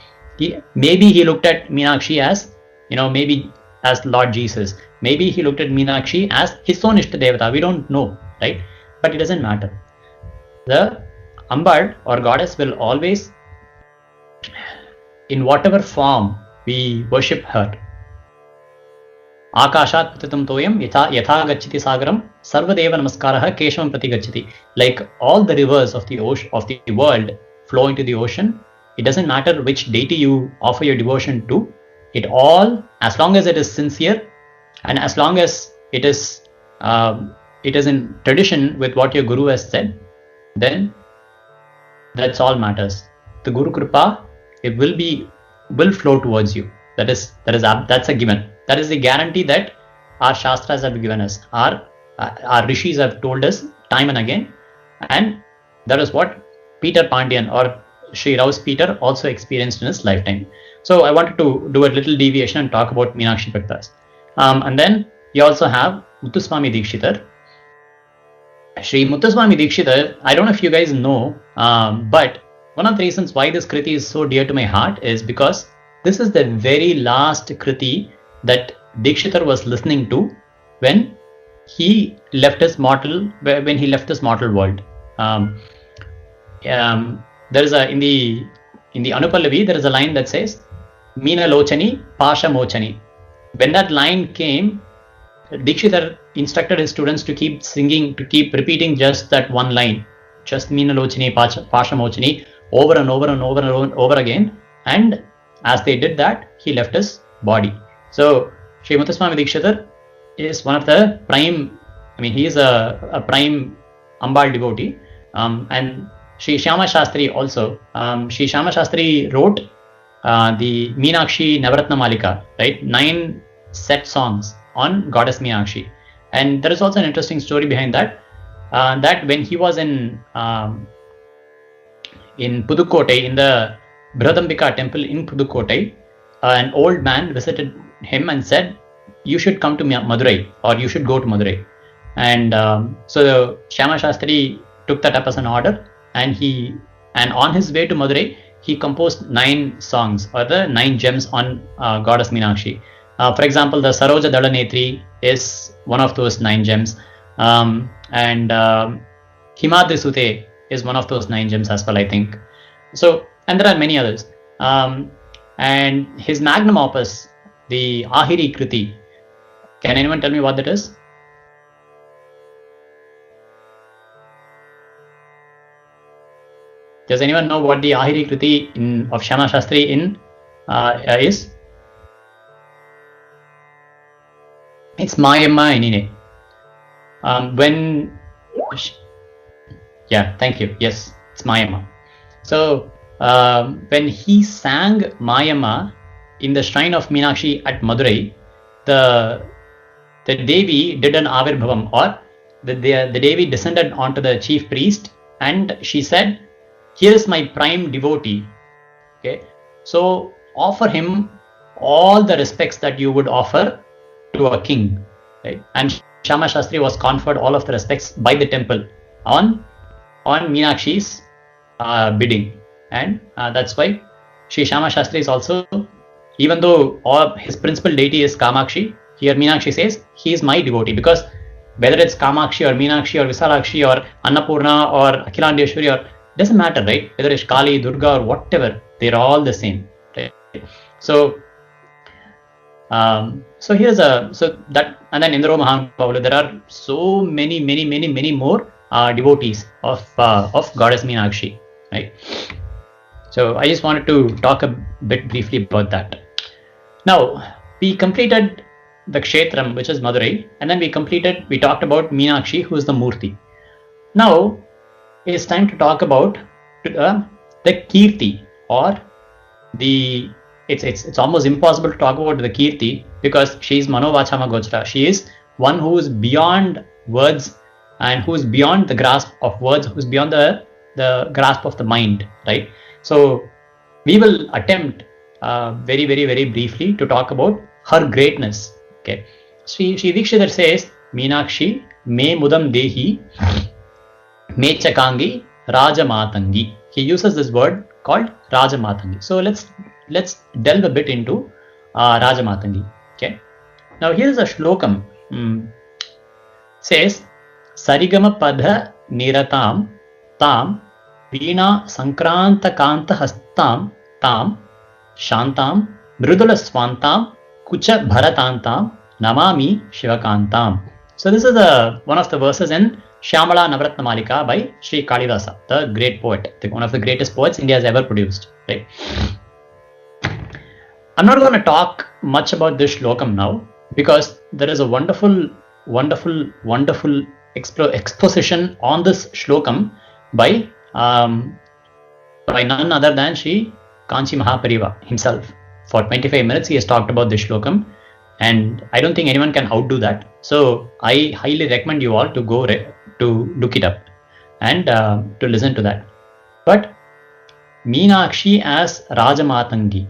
Maybe he looked at Meenakshi as, maybe as Lord Jesus. Maybe he looked at Meenakshi as his own Ishta Devata. We don't know, right? But it doesn't matter. The Ambal, or goddess, will always, in whatever form we worship her, Akashat patitam toyam yatha gacchati sagaram sarvadeva namaskaraha keshavam prati gacchati. Like all the rivers of the ocean of the world flow into the ocean. It doesn't matter which deity you offer your devotion to. It all, as long as it is sincere, and as long as it is in tradition with what your guru has said, then that's all matters. The Guru Kripa, it will flow towards you. That's a given. That is the guarantee that our Shastras have given us. Our Rishis have told us time and again. And that is what Peter Pandian or Sri Raus Peter also experienced in his lifetime. So I wanted to do a little deviation and talk about Meenakshi Bhaktas. And then you also have Muthuswami Dikshitar. Sri Muthuswami Dikshitar, I don't know if you guys know, but one of the reasons why this Kriti is so dear to my heart is because this is the very last Kriti that Dikshitar was listening to when he left his mortal world. There is in the Anupallavi, there is a line that says, Meena Lochani, Pasha Mochani. When that line came, Dikshitar instructed his students to keep singing, to keep repeating just that one line, just Meena Lochani, Pasha Mochani, over and over and over and over again. And as they did that, he left his body. So Sri Muthuswami Dikshitar is one of the prime, he is a prime Ambal devotee. And Sri Shyama Shastri also. Sri Shyama Shastri wrote the Meenakshi Navaratna Malika, right? 9 set songs on Goddess Meenakshi. And there is also an interesting story behind that. That when he was in Pudukkottai, in the Brihadambika temple in Pudukkottai, an old man visited him and said, you should come to Madurai, or you should go to Madurai. And so Shyama Shastri took that up as an order, and on his way to Madurai, he composed 9 songs, or the 9 gems on Goddess Meenakshi. For example, the Saroja Dalanetri is one of those 9 gems. And Himadri Sute is one of those 9 gems as well, I think. So, and there are many others. And his magnum opus, the Ahiri Kriti, can anyone tell me what that is? Does anyone know what the Ahiri Kriti of Shyama Shastri is? It's Mayamma Inine. Yeah, thank you. Yes, it's Mayamma. So when he sang Mayamma in the shrine of Meenakshi at Madurai, the Devi did an Avirbhavam, or the Devi descended onto the chief priest, and she said, here is my prime devotee. Okay, so offer him all the respects that you would offer to a king, right? And Shyama Shastri was conferred all of the respects by the temple on Meenakshi's bidding, and that's why Sri Shyama Shastri is also, even though his principal deity is Kamakshi, here Meenakshi says he is my devotee, because whether it's Kamakshi or Meenakshi or Visalakshi or Annapurna or Akhilandeshwari, or doesn't matter, right? Whether it's Kali, Durga, or whatever, they're all the same, right? So here's that, and then Indra Mahanubavu, there are so many more devotees of Goddess Meenakshi, right? So I just wanted to talk a bit briefly about that. Now we completed the Kshetram, which is Madurai, and then we talked about Meenakshi, who is the Murti. Now it's time to talk about the Kirti, or the it's almost impossible to talk about the Kirti, because she is Manovachama Gochara. She is one who is beyond words, and who is beyond the grasp of words, who is beyond the grasp of the mind, right? So we will attempt very briefly to talk about her greatness. Okay, Sri Dikshitar says, Meenakshi me mudam dehi me chakangi Rajamatangi. He uses this word called Rajamatangi. So let's delve a bit into Rajamatangi. Okay. Now here is a shlokam. Says, Sarigama Padha Niratam Tam Veena Sankranta Kanta Hastam Tam Shantam Mridula Swantam Kucha Bharatantam Namami Shivakantam. So this is one of the verses in Shyamala Navaratna Malika by Sri Kalidasa, the great poet, one of the greatest poets India has ever produced. Right? I'm not going to talk much about this shlokam now because there is a wonderful exposition on this shlokam by none other than Sri Kanchi Mahapariva himself. For 25 minutes he has talked about this shlokam, and I don't think anyone can outdo that. So I highly recommend you all to go to look it up and to listen to that. But Meenakshi as Rajamatangi.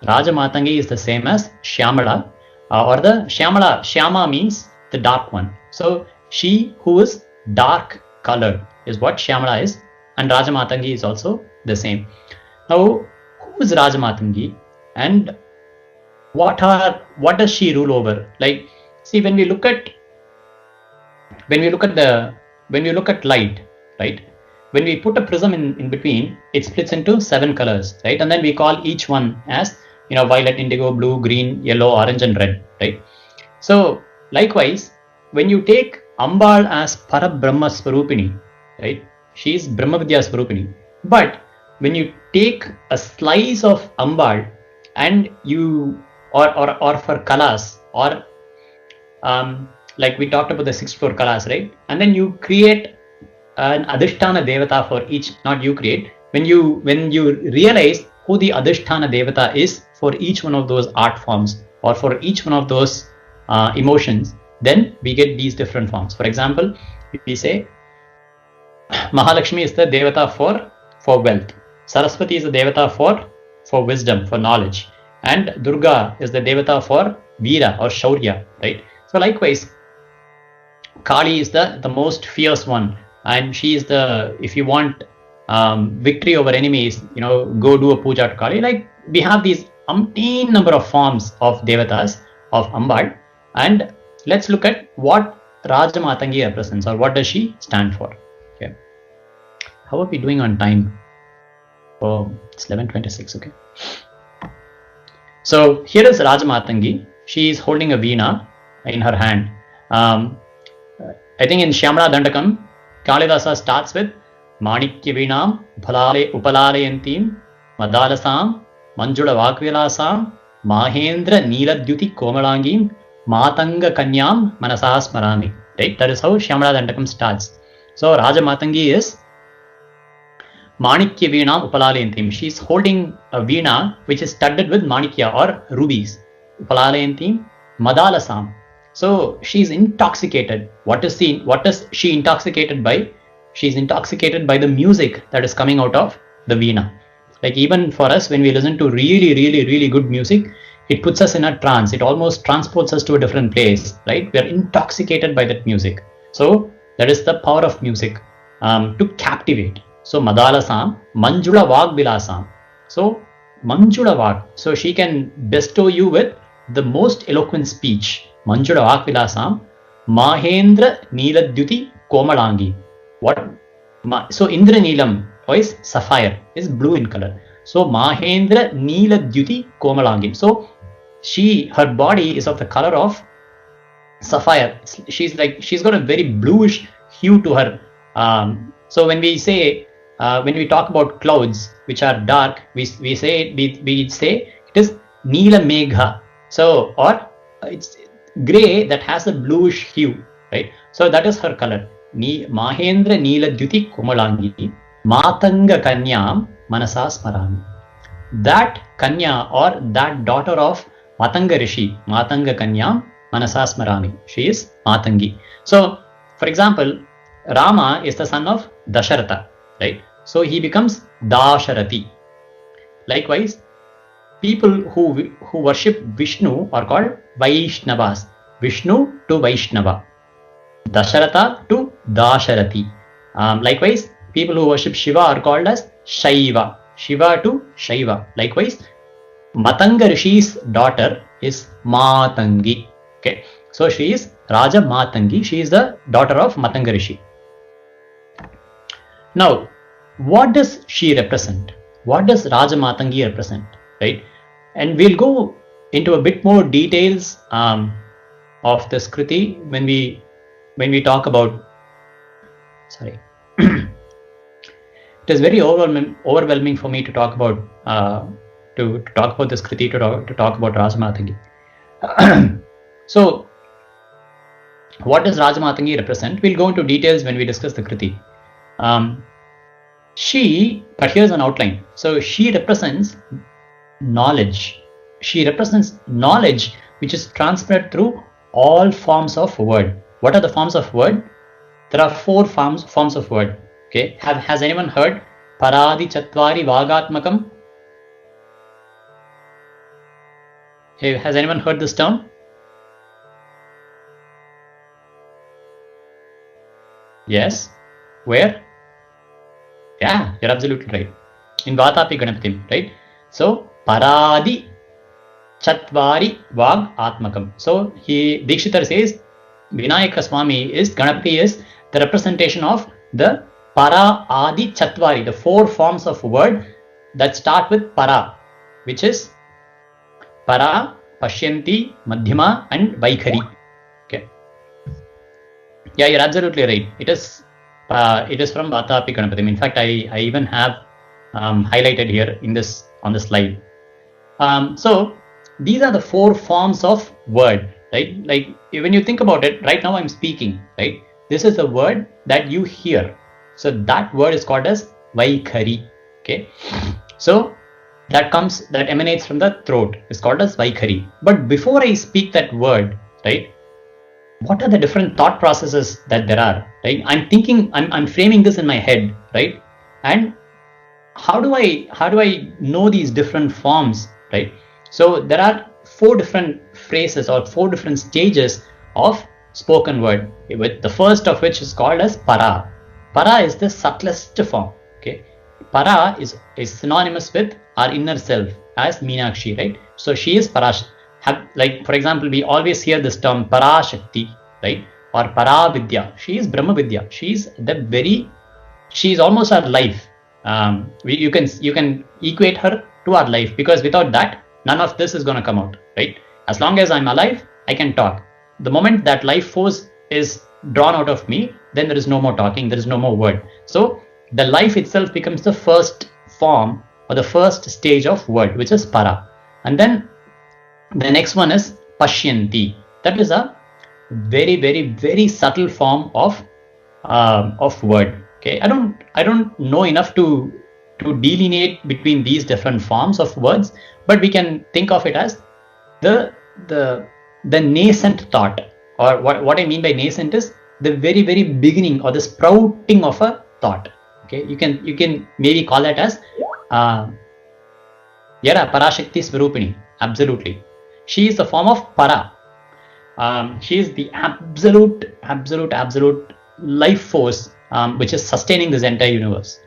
Rajamatangi is the same as Shyamala, or the Shyama means the dark one. So she who is dark colored is what Shyamala is, and Rajamatangi is also the same. Now, who is Rajamatangi and what does she rule over? Like, see, when we look at light, right? When we put a prism in between, it splits into 7 colors, right? And then we call each one as, violet, indigo, blue, green, yellow, orange, and red, right? So likewise, when you take Ambal as Parabrahma Swarupini, right? She is Brahma Vidya Swarupini. But when you take a slice of Ambal and you or for kalas, or like we talked about the 64 kalas, right? And then you create an Adhisthana Devata for each, not you create, when you realize who the Adhisthana Devata is for each one of those art forms or for each one of those emotions, then we get these different forms. For example, we say Mahalakshmi is the Devata for wealth, Saraswati is the Devata for wisdom, for knowledge, and Durga is the Devata for Veera or Shaurya, right? So likewise, Kali is the most fierce one, and she is the, if you want victory over enemies, go do a puja to Kali. Like, we have these umpteen number of forms of Devatas of Ambal, and let's look at what Rajamatangi represents, or what does she stand for. Okay, how are we doing on time? Oh, it's 11:26. Okay. So here is Rajamatangi. She is holding a veena in her hand. I think in Shyamala Dandakam, Kalidasa starts with Manikya Veenam Upalayantim Madalasam Manjula Vakvilasam Mahendra Neeladyuti Komalangim Matanga Kanyam Manasas Marami. Right? That is how Shyamala Dandakam starts. So Rajamatangi is Manikya Veena Upalayantim. She is holding a veena which is studded with manikya or rubies. Upalayantim Madalasam. So she is intoxicated. What is she intoxicated by? She is intoxicated by the music that is coming out of the veena. Like, even for us, when we listen to really, really, really good music, it puts us in a trance. It almost transports us to a different place, right? We are intoxicated by that music. So that is the power of music, to captivate. So Madalasam, Manjula Vagvilasam. So Manjula Vag. So she can bestow you with the most eloquent speech. Manjula Vagvilasam, Mahendra Neeladyuti Komalangi. What? So Indra Neelam is sapphire, is blue in color. So Mahendra Neeladyuti Komalangi. So her body is of the color of sapphire. She's got a very bluish hue to her. So when we say, when we talk about clouds which are dark, we say it is Neela Megha. So, or it's grey that has a bluish hue, right? So that is her color. Mahendra Neeladyuti Komalangi Matanga Kanyam Manasas Marami. That Kanya, or that daughter of Matanga Rishi, Matanga Kanyam Manasas Marami. She is Matangi. So, for example, Rama is the son of Dasharatha, right? So he becomes Dasharati. Likewise, people who worship Vishnu are called Vaishnavas. Vishnu to Vaishnava. Dasharatha to Dasharati. Likewise, people who worship Shiva are called as Shaiva. Shiva to Shaiva. Likewise, Matanga Rishi's daughter is Matangi. Okay, so she is Raja Matangi. She is the daughter of Matanga Rishi. Now, what does she represent? What does Raja Matangi represent? Right? And we'll go into a bit more details of this Kriti when we talk about, sorry, it is very overwhelming for me to talk about this Kriti, to talk about Rajamatangi. So what does Rajamatangi represent? We'll go into details when we discuss the Kriti. But here's an outline. So she represents knowledge. She represents knowledge which is transmitted through all forms of word. What are the forms of word? There are 4 forms of word. Okay. Has anyone heard Paradi Chatvari Vagatmakam? Has anyone heard this term? Yes. Where? Yeah, you're absolutely right. In Vatapi Ganapatim, right? So Paradi Chatvari Vag Atmakam. So Dikshitar says Vinayaka Swami Ganapati is the representation of the Para Adi Chatvari, the 4 forms of word that start with Para, which is Para, Pashyanti, Madhyama and Vaikhari. Okay. Yeah, you're absolutely right. It is from Vatapi Ganapatim. In fact, I even have highlighted here on the slide. So these are the 4 forms of word, right? Like when you think about it, right now I'm speaking, right? This is the word that you hear. So that word is called as Vaikhari. Okay. So that emanates from the throat. It's called as Vaikhari. But before I speak that word, right, what are the different thought processes that there are, right? I'm framing this in my head, right? And how do I know these different forms, right? So there are 4 different phrases or 4 different stages of spoken word, with the first of which is called as Para. Para is the subtlest form. Okay. Para is synonymous with our inner self as Meenakshi, right? So she is Parash. Like for example, we always hear this term Parashakti, right? Or Paravidya. She is Brahma Vidya. She is almost our life. You can equate her to our life, because without that, none of this is going to come out, right? As long as I'm alive, I can talk. The moment that life force is drawn out of me, then there is no more talking, there is no more word. So the life itself becomes the first form or the first stage of word, which is Para. And then the next one is Pashyanti. That is a very, very, very subtle form of word. Okay, I don't know enough to delineate between these different forms of words, but we can think of it as the nascent thought, or what I mean by nascent is the very, very beginning or the sprouting of a thought. Okay, you can maybe call that as Parashakti Swarupini. Absolutely, she is the form of Para. She is the absolute life force which is sustaining this entire universe.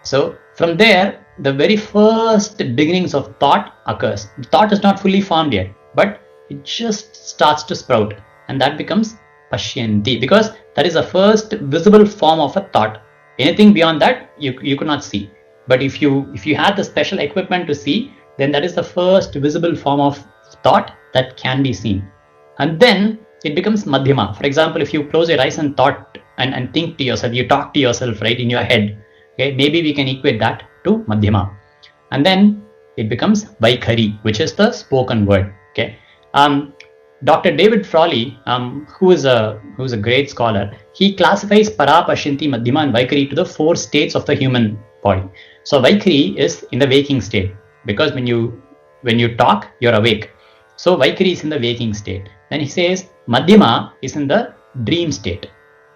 So from there, the very first beginnings of thought occurs. The thought is not fully formed yet, but it just starts to sprout, and that becomes Pashyanti, because that is the first visible form of a thought. Anything beyond that, you could not see. But if you had the special equipment to see, then that is the first visible form of thought that can be seen. And then it becomes Madhyama. For example, if you close your eyes and thought and think to yourself, you talk to yourself, right, in your head. Okay, maybe we can equate that to Madhyama. And then it becomes Vaikhari, which is the spoken word. Okay. Dr. David Frawley, who is a great scholar, he classifies Para, Pashyanti, Madhyama and Vaikhari to the 4 states of the human body. So Vaikhari is in the waking state, because when you talk, you're awake. So Vaikhari is in the waking state. Then he says Madhyama is in the dream state.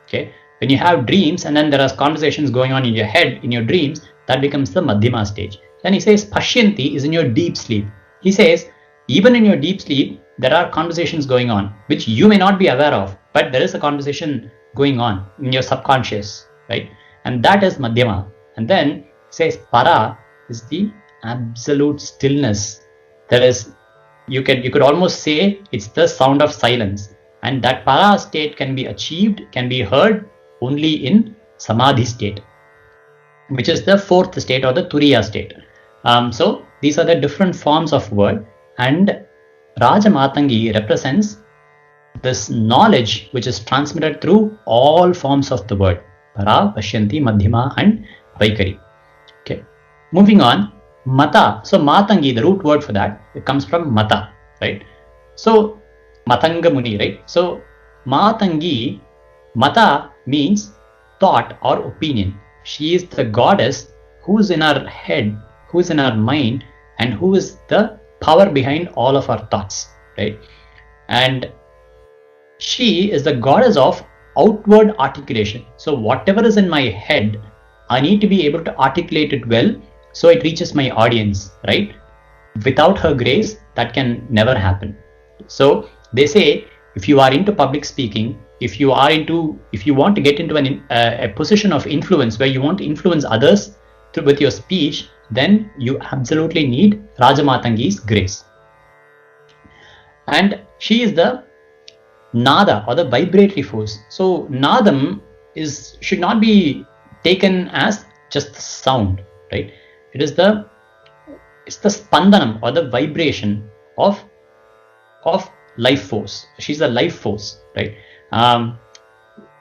Okay, when you have dreams and then there are conversations going on in your head, in your dreams, that becomes the Madhyama stage. Then he says Pashyanti is in your deep sleep. He says even in your deep sleep, there are conversations going on which you may not be aware of, but there is a conversation going on in your subconscious, right? And that is Madhyama. And then he says Para is the absolute stillness. There is, you could almost say it's the sound of silence. And that Para state can be achieved, can be heard only in Samadhi state, which is the 4th state or the Turiya state. So these are the different forms of word, and Rajamatangi represents this knowledge which is transmitted through all forms of the word. Para, Pashyanti, Madhyama and Vaikari. Okay. Moving on, Mata. So Matangi, the root word for that, it comes from Mata, right? So Matanga Muni, right? So Matangi, Mata means thought or opinion. She is the goddess who's in our head, who's in our mind, and who is the power behind all of our thoughts, right? And she is the goddess of outward articulation. So whatever is in my head, I need to be able to articulate it well so it reaches my audience, right? Without her grace, that can never happen. So they say, if you are into public speaking, if you want to get into a position of influence where you want to influence others with your speech, then you absolutely need Rajamatangi's grace. And she is the Nada or the vibratory force. So Nadam should not be taken as just the sound, right? It's the spandanam or the vibration of life force. She's a life force, right?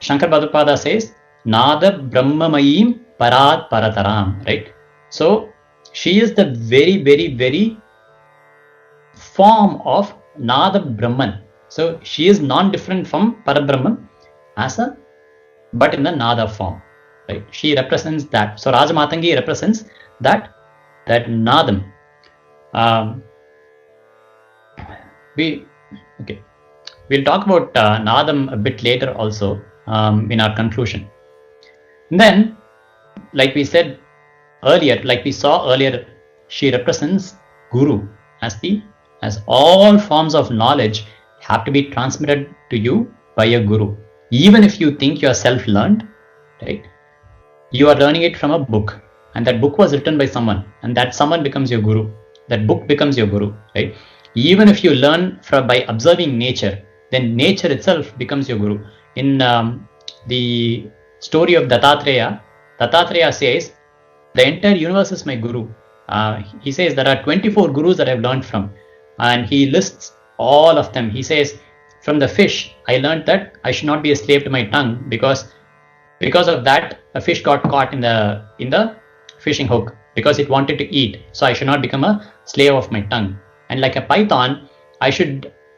Shankar Bhagavapada says, Nada Brahmamayim Parat Parataram, right? So she is the very, very, very form of Nada Brahman. So she is non-different from Parabrahman but in the Nada form, right? She represents that. So Rajamatangi represents that Nadam. We'll talk about Nadam a bit later also in our conclusion. And then, like we said earlier, like we saw earlier, she represents Guru as all forms of knowledge have to be transmitted to you by a Guru. Even if you think you are self-learned, right? You are learning it from a book, and that book was written by someone, and that someone becomes your Guru. That book becomes your Guru, right? Even if you learn by observing nature, then nature itself becomes your Guru. In the story of Dattatreya says, the entire universe is my Guru. He says there are 24 Gurus that I've learned from, and he lists all of them. He says, from the fish, I learned that I should not be a slave to my tongue because of that a fish got caught in the fishing hook because it wanted to eat. So I should not become a slave of my tongue. And like a python,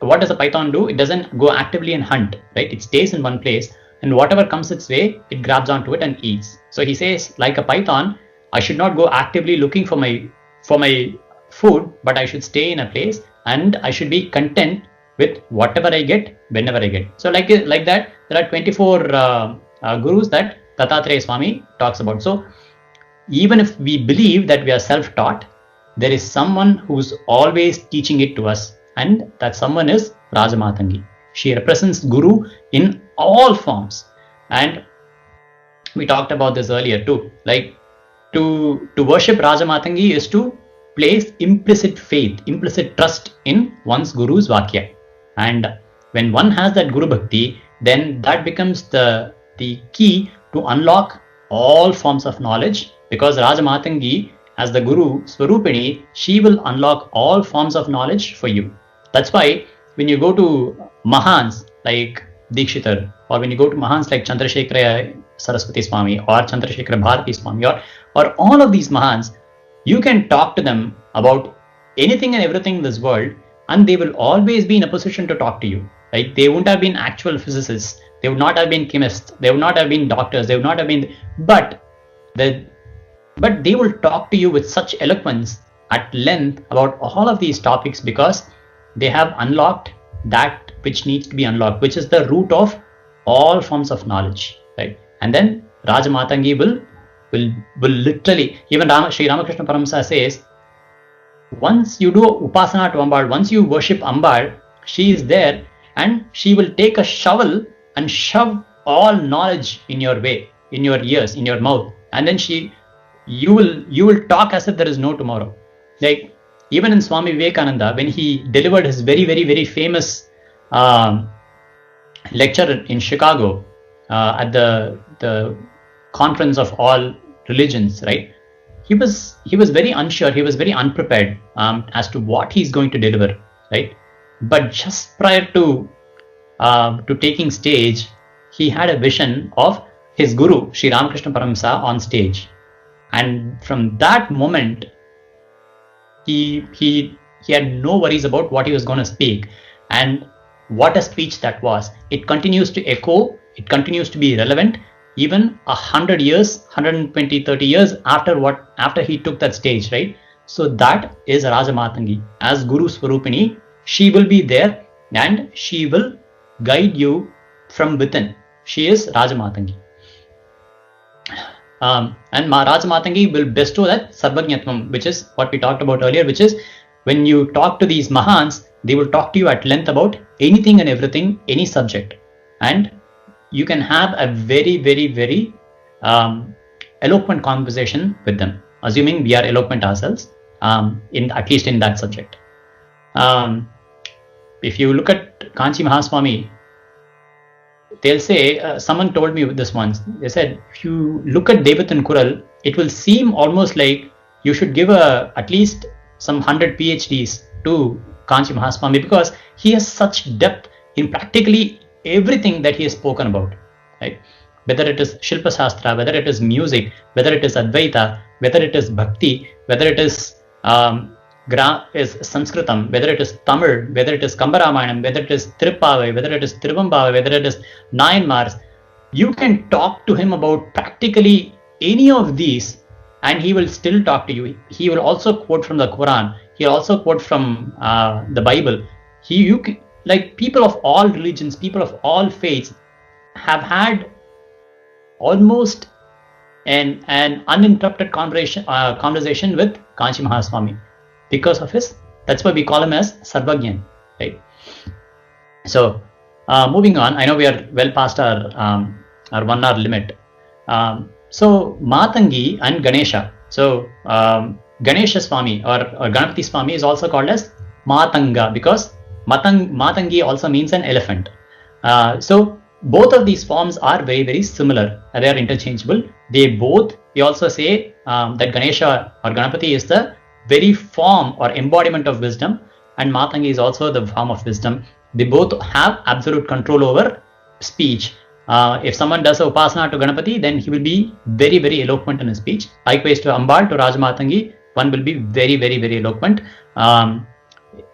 what does a python do? It doesn't go actively and hunt, right? It stays in one place, and whatever comes its way, it grabs onto it and eats. So he says, like a python, I should not go actively looking for my food, but I should stay in a place and I should be content with whatever I get, whenever I get. So like that, there are 24 gurus that Dattatreya Swami talks about. So even if we believe that we are self-taught, there is someone who's always teaching it to us, and that someone is Rajamatangi. She represents Guru in all forms. And we talked about this earlier too. Like to worship Rajamatangi is to place implicit faith, implicit trust in one's Guru's Vakya. And when one has that Guru Bhakti, then that becomes the key to unlock all forms of knowledge, because Rajamatangi, as the Guru Swarupini, she will unlock all forms of knowledge for you. That's why when you go to Mahans like Dikshitar, or when you go to Mahans like Chandrasekhara Saraswati Swami or Chandrasekhara Bharati Swami or all of these Mahans, you can talk to them about anything and everything in this world, and they will always be in a position to talk to you. Right? They wouldn't have been actual physicists, they would not have been chemists, they would not have been doctors, they would not have been, but they will talk to you with such eloquence at length about all of these topics, because they have unlocked that which needs to be unlocked, which is the root of all forms of knowledge, right? And then Rajamatangi will literally, even Sri Ramakrishna Paramsa says, once you do upasana to Ambal, once you worship Ambal, she is there and she will take a shovel and shove all knowledge in your way, in your ears, in your mouth, and then you will talk as if there is no tomorrow. Like even in Swami Vivekananda, when he delivered his very, very, very famous lecture in Chicago at the conference of all religions, right? He was very unsure, he was very unprepared as to what he's going to deliver, right? But just prior to to taking stage, he had a vision of his guru, Sri Ramakrishna Paramsa, on stage. And from that moment, he had no worries about what he was going to speak. And what a speech that was. It continues to echo, it continues to be relevant, even 100 years, 120, 30 years after he took that stage, right? So that is Rajamatangi. As Guru Swarupini, she will be there and she will guide you from within. She is Rajamatangi. And Rajamatangi will bestow that Sarvajñatvam, which is what we talked about earlier, which is when you talk to these Mahans, they will talk to you at length about anything and everything, any subject. And you can have a very, very, very eloquent conversation with them, assuming we are eloquent ourselves, at least in that subject. If you look at Kanchi Mahaswami, they'll say, someone told me this once, they said, if you look at Devathan Kural, it will seem almost like you should give at least some 100 PhDs to Kanchi Mahaswami, because he has such depth in practically everything that he has spoken about, right? Whether it is Shilpa Shastra, whether it is music, whether it is Advaita, whether it is Bhakti, whether it is Sanskritam, whether it is Tamil, whether it is Kambaramayam, whether it is Tirupavai, whether it is Tiruvambavai, whether it is Nayanmars, you can talk to him about practically any of these and he will still talk to you. He will also quote from the Quran. He'll also quote from the Bible. Like people of all religions, people of all faiths have had almost an uninterrupted conversation with Kanchi Mahaswami because of his, that's why we call him as Sarvagyan, right? So moving on, I know we are well past our 1 hour limit. So Matangi and Ganesha. So Ganesha Swami or Ganapati Swami is also called as Matanga because Matangi also means an elephant. So both of these forms are very, very similar. They are interchangeable. We also say that Ganesha or Ganapati is the very form or embodiment of wisdom, and Matangi is also the form of wisdom. They both have absolute control over speech. If someone does a upasana to Ganapati, then he will be very, very eloquent in his speech. Likewise to Ambal, to Rajamatangi, one will be very, very, very eloquent.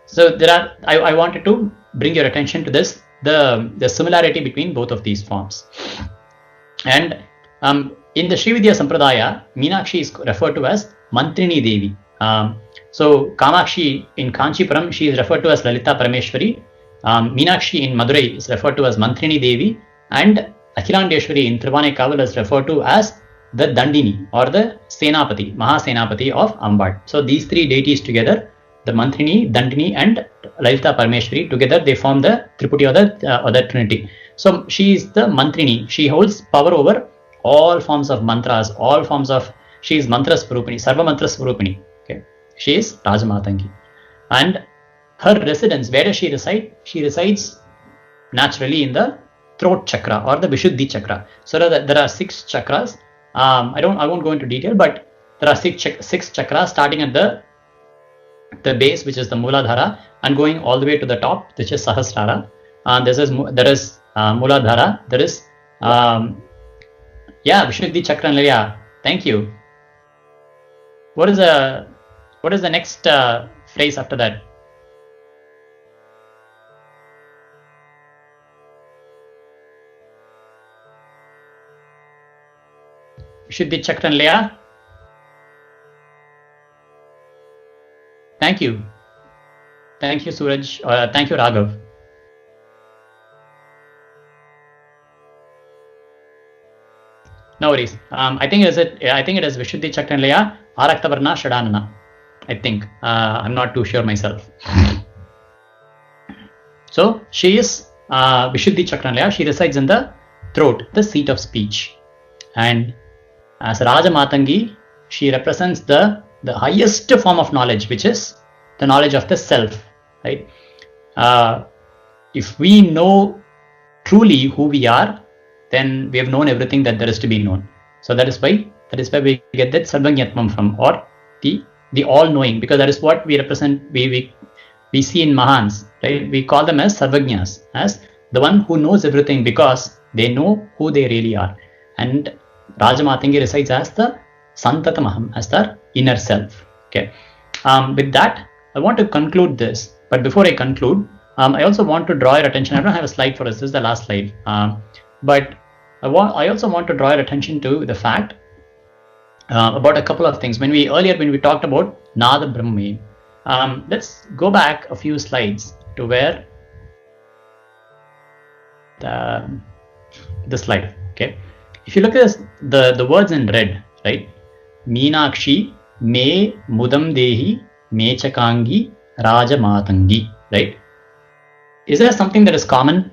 So I wanted to bring your attention to this, the similarity between both of these forms. And in the Srividya Sampradaya, Meenakshi is referred to as Mantrini Devi. So Kamakshi in Kanchipuram, she is referred to as Lalita Parameshwari. Meenakshi in Madurai is referred to as Mantrini Devi. And Akhilandeshwari in Trivanaikaval is referred to as the Dandini or the Senapati, Mahasenapati of Ambad. So these three deities together, the Mantrini, Dandini and Lalita Parameshwari, together they form the Triputi or the Trinity. So she is the Mantrini. She holds power over all forms of mantras, she is Mantra Swarupini, Sarva Mantra Swarupini. Okay. She is Rajamatangi. And her residence, where does she reside? She resides naturally in the throat chakra or the Vishuddhi chakra. So there are 6 chakras. I won't go into detail, but there are 6 chakras starting at the base, which is the Mooladhara, and going all the way to the top, which is Sahasrara. There is Mooladhara. There is Vishuddhi chakra and Laya. Thank you. What is the next phrase after that? Vishuddhi chakra and Laya. Thank you. Thank you, Suraj. Thank you, Raghav. No worries. I think it is Vishuddhi chakra and Laya, Araktavarna Shadanana. I think. I'm not too sure myself. So she is Vishuddhi chakra and Laya. She resides in the throat, the seat of speech. And as Rajamatangi, she represents the highest form of knowledge, which is the knowledge of the self, right? If we know truly who we are, then we have known everything that there is to be known. So that is why we get that Sarvajñatvam from, or the all-knowing, because that is what we represent. We see in Mahans, right? We call them as Sarvajñas, as the one who knows everything because they know who they really are. And Rajamatangi resides as the Santatamaham, as the inner self. Okay. With that, I want to conclude this. But before I conclude, I also want to draw your attention. I don't have a slide for us. This is the last slide. But I also want to draw your attention to the fact about a couple of things. When we talked about Nada Brahmi, let's go back a few slides to where the slide. Okay, if you look at this, the words in red, right? Meenakshi me mudam dehi me chakangi raja matangi, right? Is there something that is common?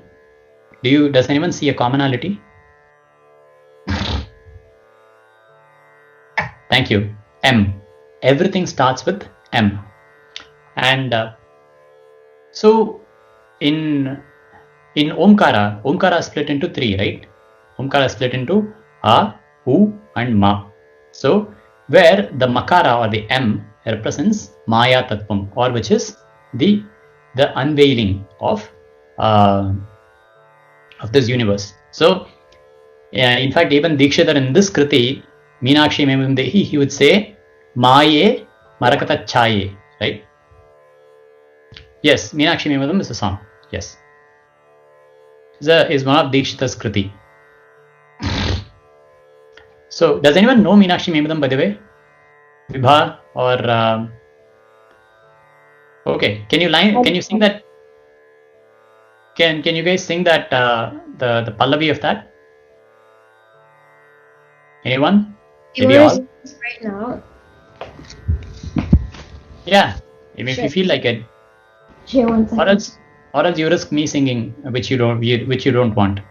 Does anyone see a commonality? Thank you. M. Everything starts with M. And so in Omkara is split into three, right? Omkara is split into A, U and Ma. So where the Makara or the M represents Maya Tattvam, or which is the unveiling of this universe. So in fact, even Dikshitar in this Kriti, Meenakshi Memam Dehi, he would say Maye Marakata Chaye, right? Yes, Meenakshi Memam is a song. Yes. Is one of Dikshitar's Kriti. So does anyone know Meenakshi Memam, by the way? Vibha or okay, can you sing that? Can you guys sing that the Pallavi of that? Anyone? Maybe all? Right now. Yeah, if you feel like it. Sure, 1 second. Or else you risk me singing which you don't want.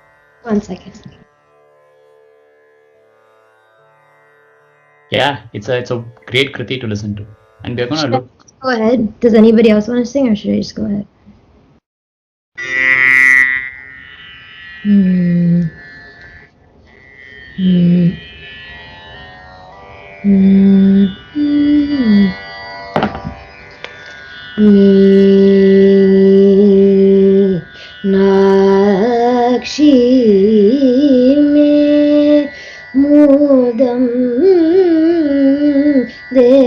1 second. Yeah, it's a great kriti to listen to, and we're gonna look. Go ahead. Does anybody else want to sing, or should I just go ahead? Nakshi me mudam dehi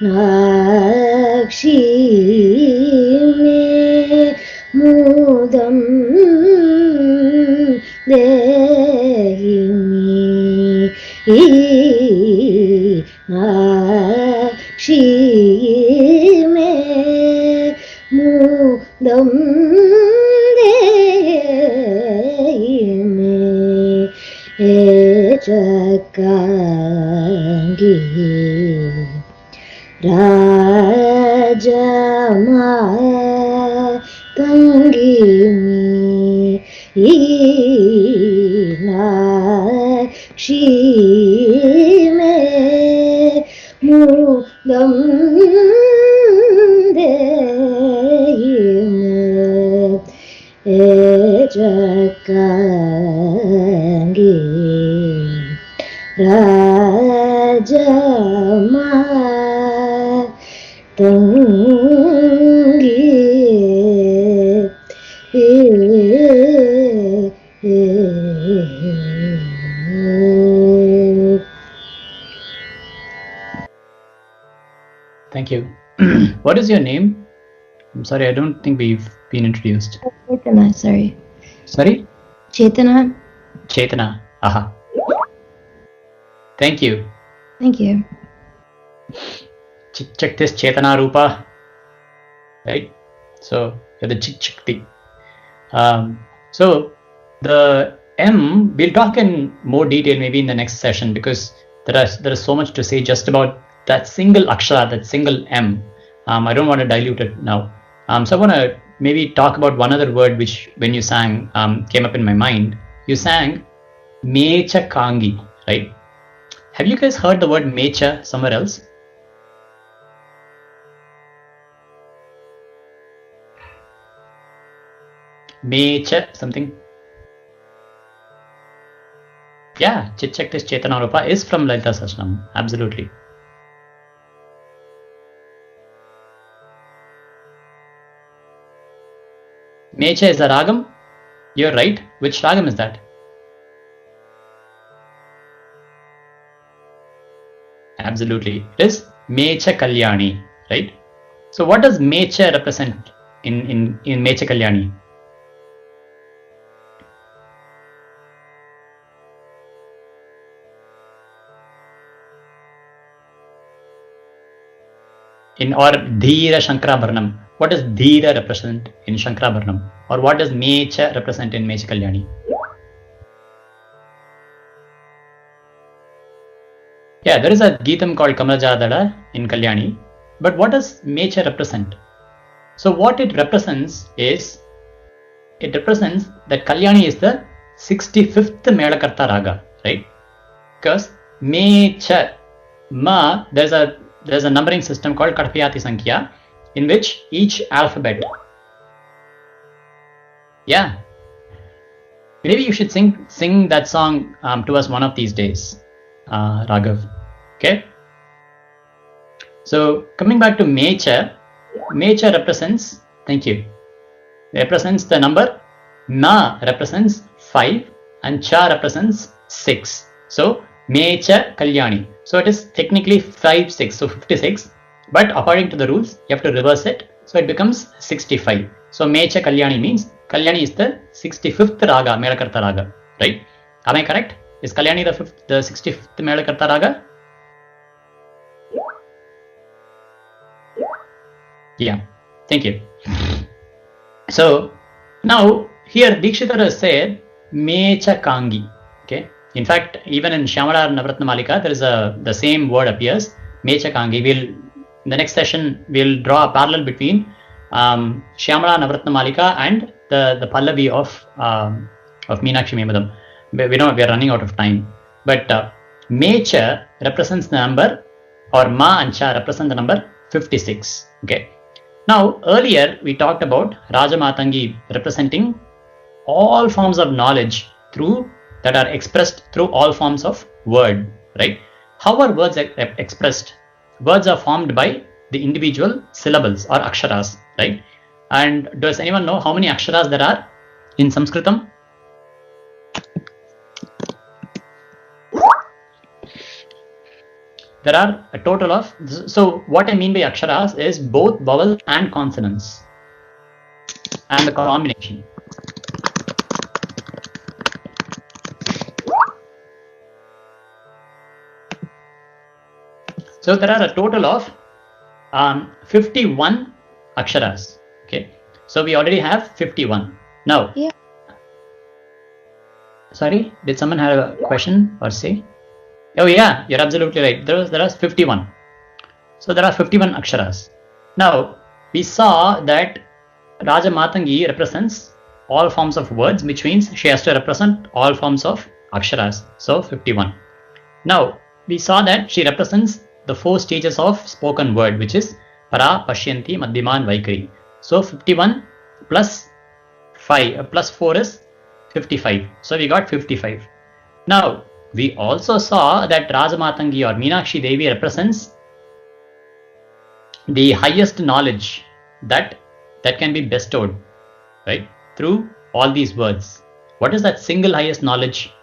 nakshi me mudam dehi nakshi me mudam dehi chakangi raja matangi nakshi me mudam dehi chakangi raja matangi Thank you. What is your name? I'm sorry, I don't think we've been introduced. Chetana, sorry. Sorry? Chetana. Chetana. Aha. Thank you. Thank you. Check this Chetana Rupa. Right? So you're the Chikti. So the M, we'll talk in more detail maybe in the next session, because there is so much to say just about that single akshara, that single M. I don't want to dilute it now. So I want to maybe talk about one other word which, when you sang, came up in my mind. You sang Mecha Kangi, right? Have you guys heard the word Mecha somewhere else? Mecha something? Yeah, check this Chetana Rupa is from Lalita Sahasranam. Absolutely. Mecha is a ragam. You're right. Which ragam is that? Absolutely. It is Mecha Kalyani, right? So what does Mecha represent in Mecha Kalyani? Or Dhira Shankarabharanam. What does Dhira represent in Shankarabharanam? Or what does Mecha represent in Mecha Kalyani? Yeah, there is a Geetam called Kamalajadala in Kalyani. But what does Mecha represent? So what it represents is, it represents that Kalyani is the 65th Melakarta Raga, right? Because Mecha, Ma, there's a numbering system called Kadpiyati Sankhya, in which each alphabet. Yeah. Maybe you should sing that song to us one of these days, Raghav. Okay. So coming back to Mecha, Mecha represents, thank you, represents the number, Na represents 5 and Cha represents 6. So Mecha Kalyani. So it is technically 5, 6, so 56. But according to the rules, you have to reverse it. So it becomes 65. So Mecha Kalyani means Kalyani is the 65th Raga, Melakarta Raga, right? Am I correct? Is Kalyani the 65th Melakarta Raga? Yeah, thank you. So now here Dikshitar has said Mecha Kangi. Okay. In fact, even in Shyamala Navratna Malika, there is the same word appears, Mecha Kangi. In the next session, we'll draw a parallel between Shyamala Navratna Malika and the Pallavi of Meenakshi Memadam. We know we are running out of time. But Mecha represents the number, or Ma and Cha represent the number 56. Okay. Now, earlier we talked about Rajamatangi representing all forms of knowledge that are expressed through all forms of word, right? How are words expressed? Words are formed by the individual syllables or aksharas, right? And does anyone know how many aksharas there are in Sanskritam? There are a total of, so what I mean by aksharas is both vowels and consonants and the combination. So there are a total of 51 aksharas. Okay, so we already have 51. Now, Yeah. Sorry, did someone have a question or say? Oh yeah, you're absolutely right. There are 51. So there are 51 aksharas. Now we saw that Rajamatangi represents all forms of words, which means she has to represent all forms of aksharas. So 51. Now we saw that she represents the 4 stages of spoken word, which is Para, Pashyanti, Madhyaman, Vaikari. So 51 plus 5 plus 4 is 55. So we got 55. Now we also saw that Rajamatangi or Meenakshi Devi represents the highest knowledge that can be bestowed, right, through all these words. What is that single highest knowledge?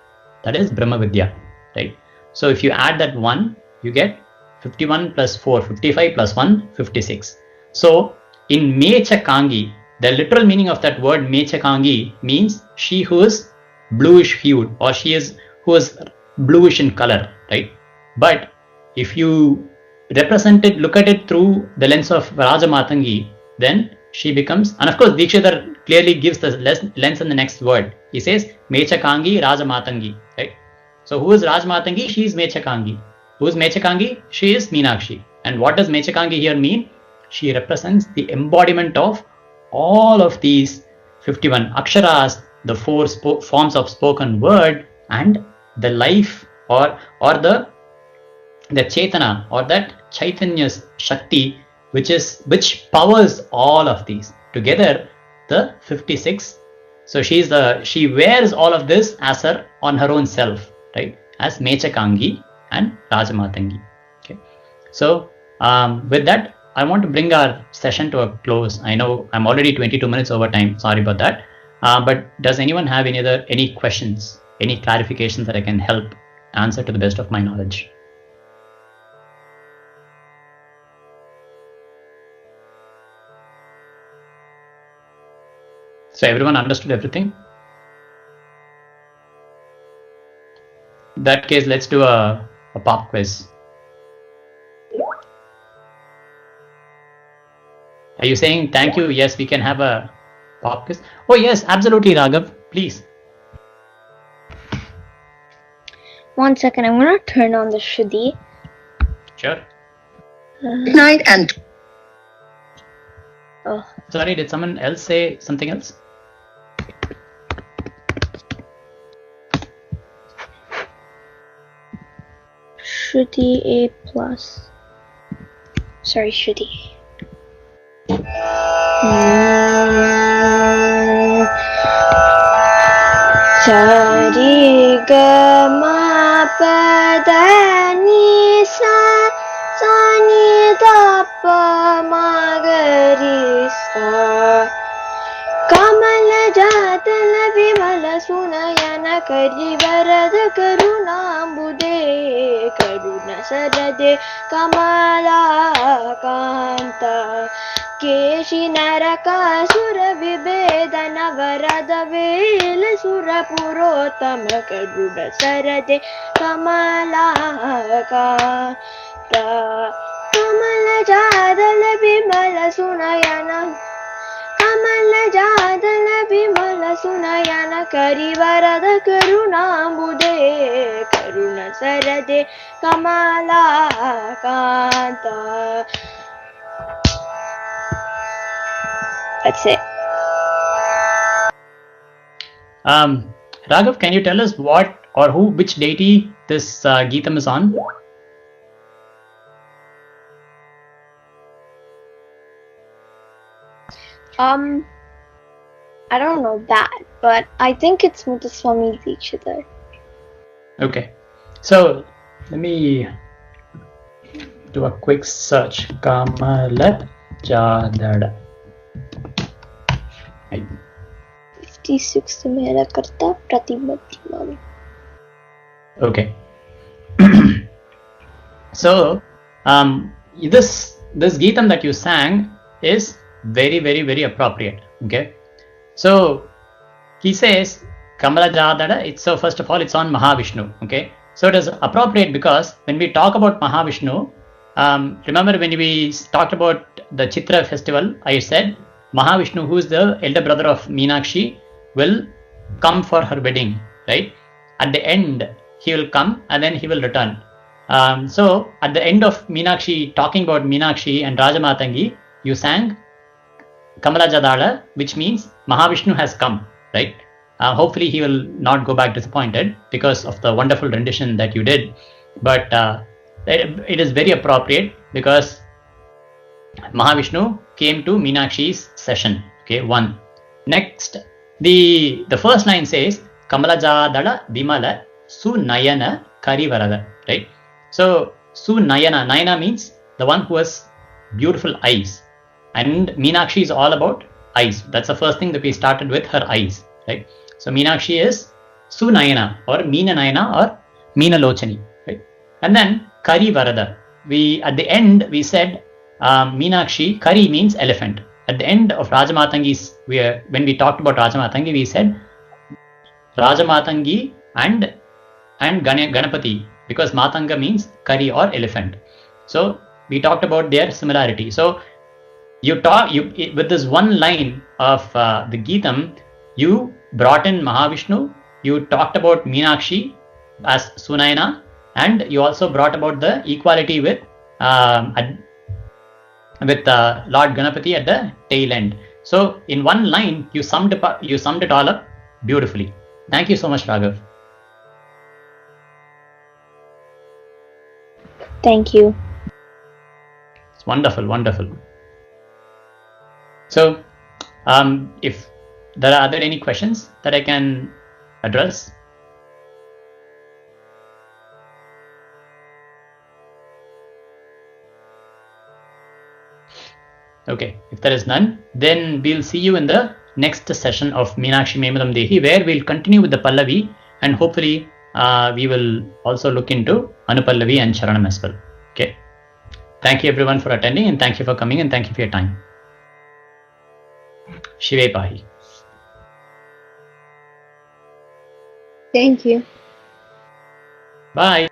That is Brahma Vidya, right? So if you add that 1, you get 51 plus 4, 55 plus 1, 56. So in Mecha Kangi, the literal meaning of that word Mecha Kangi means she who is bluish hued, or who is bluish in color, right? But if you look at it through the lens of Rajamatangi, then she becomes, and of course Dikshitar clearly gives the lens in the next word. He says Mecha Kangi, Rajamatangi, right? So who is Rajamatangi? She is Mecha Kangi. Who is Mecha Kangi? She is Meenakshi. And what does Mecha Kangi here mean? She represents the embodiment of all of these 51 aksharas, the 4 forms of spoken word, and the life or the Chetana, or that Chaitanya's Shakti, which powers all of these together, the 56. So she wears all of this as on her own self, right, as Mecha Kangi and Rajamatangi. Okay, so with that I want to bring our session to a close. I know I'm already 22 minutes over time. Sorry about that. But does anyone have any questions, any clarifications that I can help answer to the best of my knowledge? So everyone understood everything? In that case, let's do a pop quiz. Are you saying thank you? Yes, we can have a pop quiz. Oh yes, absolutely, Raghav. Please. 1 second, I'm gonna turn on the Shuddhi. Sure. Good night and... Oh, Sorry, did someone else say something else? Shruti A+. Sorry, Shruti. Sari ga ma pa da ni sa sa ni da pa ma ga ri sa कमल जातल विमल सुनयन करि वरद करुणाम्बुदे करुण सरदे कमलाकान्त केशि नरकासुर विभेदन वरद well सुर पुरोत्तम करुण सरदे कमलाकान्त कमल जातल विमल सुनयन कमल जादल विमल सुनयन करि वरद करुणाम्बुदे करुण सरदे Kamalakant. That's it. Raghav, can you tell us what or which deity this Geetam is on? I don't know that, but I think it's Muthuswami Dikshidhar. Okay, so let me do a quick search. Kamala Jadada. 56 मेरा करता प्रतिबद्धमान. Okay. So this Geetam that you sang is very, very, very appropriate. Okay, so he says Kamala Jadada. So first of all, it's on Mahavishnu. Okay, so it is appropriate because when we talk about Mahavishnu, remember when we talked about the Chitra festival, I said Mahavishnu, who is the elder brother of Meenakshi, will come for her wedding, right? At the end, he will come and then he will return. So at the end of Meenakshi, talking about Meenakshi and Rajamatangi, you sang Kamala Jadala, which means Mahavishnu has come, right? Hopefully he will not go back disappointed because of the wonderful rendition that you did. But it is very appropriate because Mahavishnu came to Meenakshi's session. Okay, one. Next, the first line says Kamala Jadala Vimala Sunayana Karivarada, right? So Sunayana, Nayana means the one who has beautiful eyes. And Meenakshi is all about eyes. That's the first thing that we started with, her eyes, right? So Meenakshi is Sunayana or Meena Nayana or Meena Lochani, right? And then Kari Varada. At the end we said Meenakshi, Kari means elephant. At the end of Rajamatangi's, when we talked about Rajamatangi, we said Rajamatangi and Ganapati, because Matanga means Kari or elephant. So we talked about their similarity. So with this one line of the Geetam, you brought in Mahavishnu, you talked about Meenakshi as Sunayana, and you also brought about the equality with Lord Ganapati at the tail end. So in one line, you summed it all up beautifully. Thank you so much, Raghav. Thank you. It's wonderful, wonderful. So, if are there any questions that I can address? Okay, if there is none, then we'll see you in the next session of Meenakshi Memadam Dehi, where we'll continue with the Pallavi, and hopefully we will also look into Anupallavi and Charanam as well. Okay. Thank you everyone for attending, and thank you for coming, and thank you for your time. Shive Pahi. Thank you. Bye.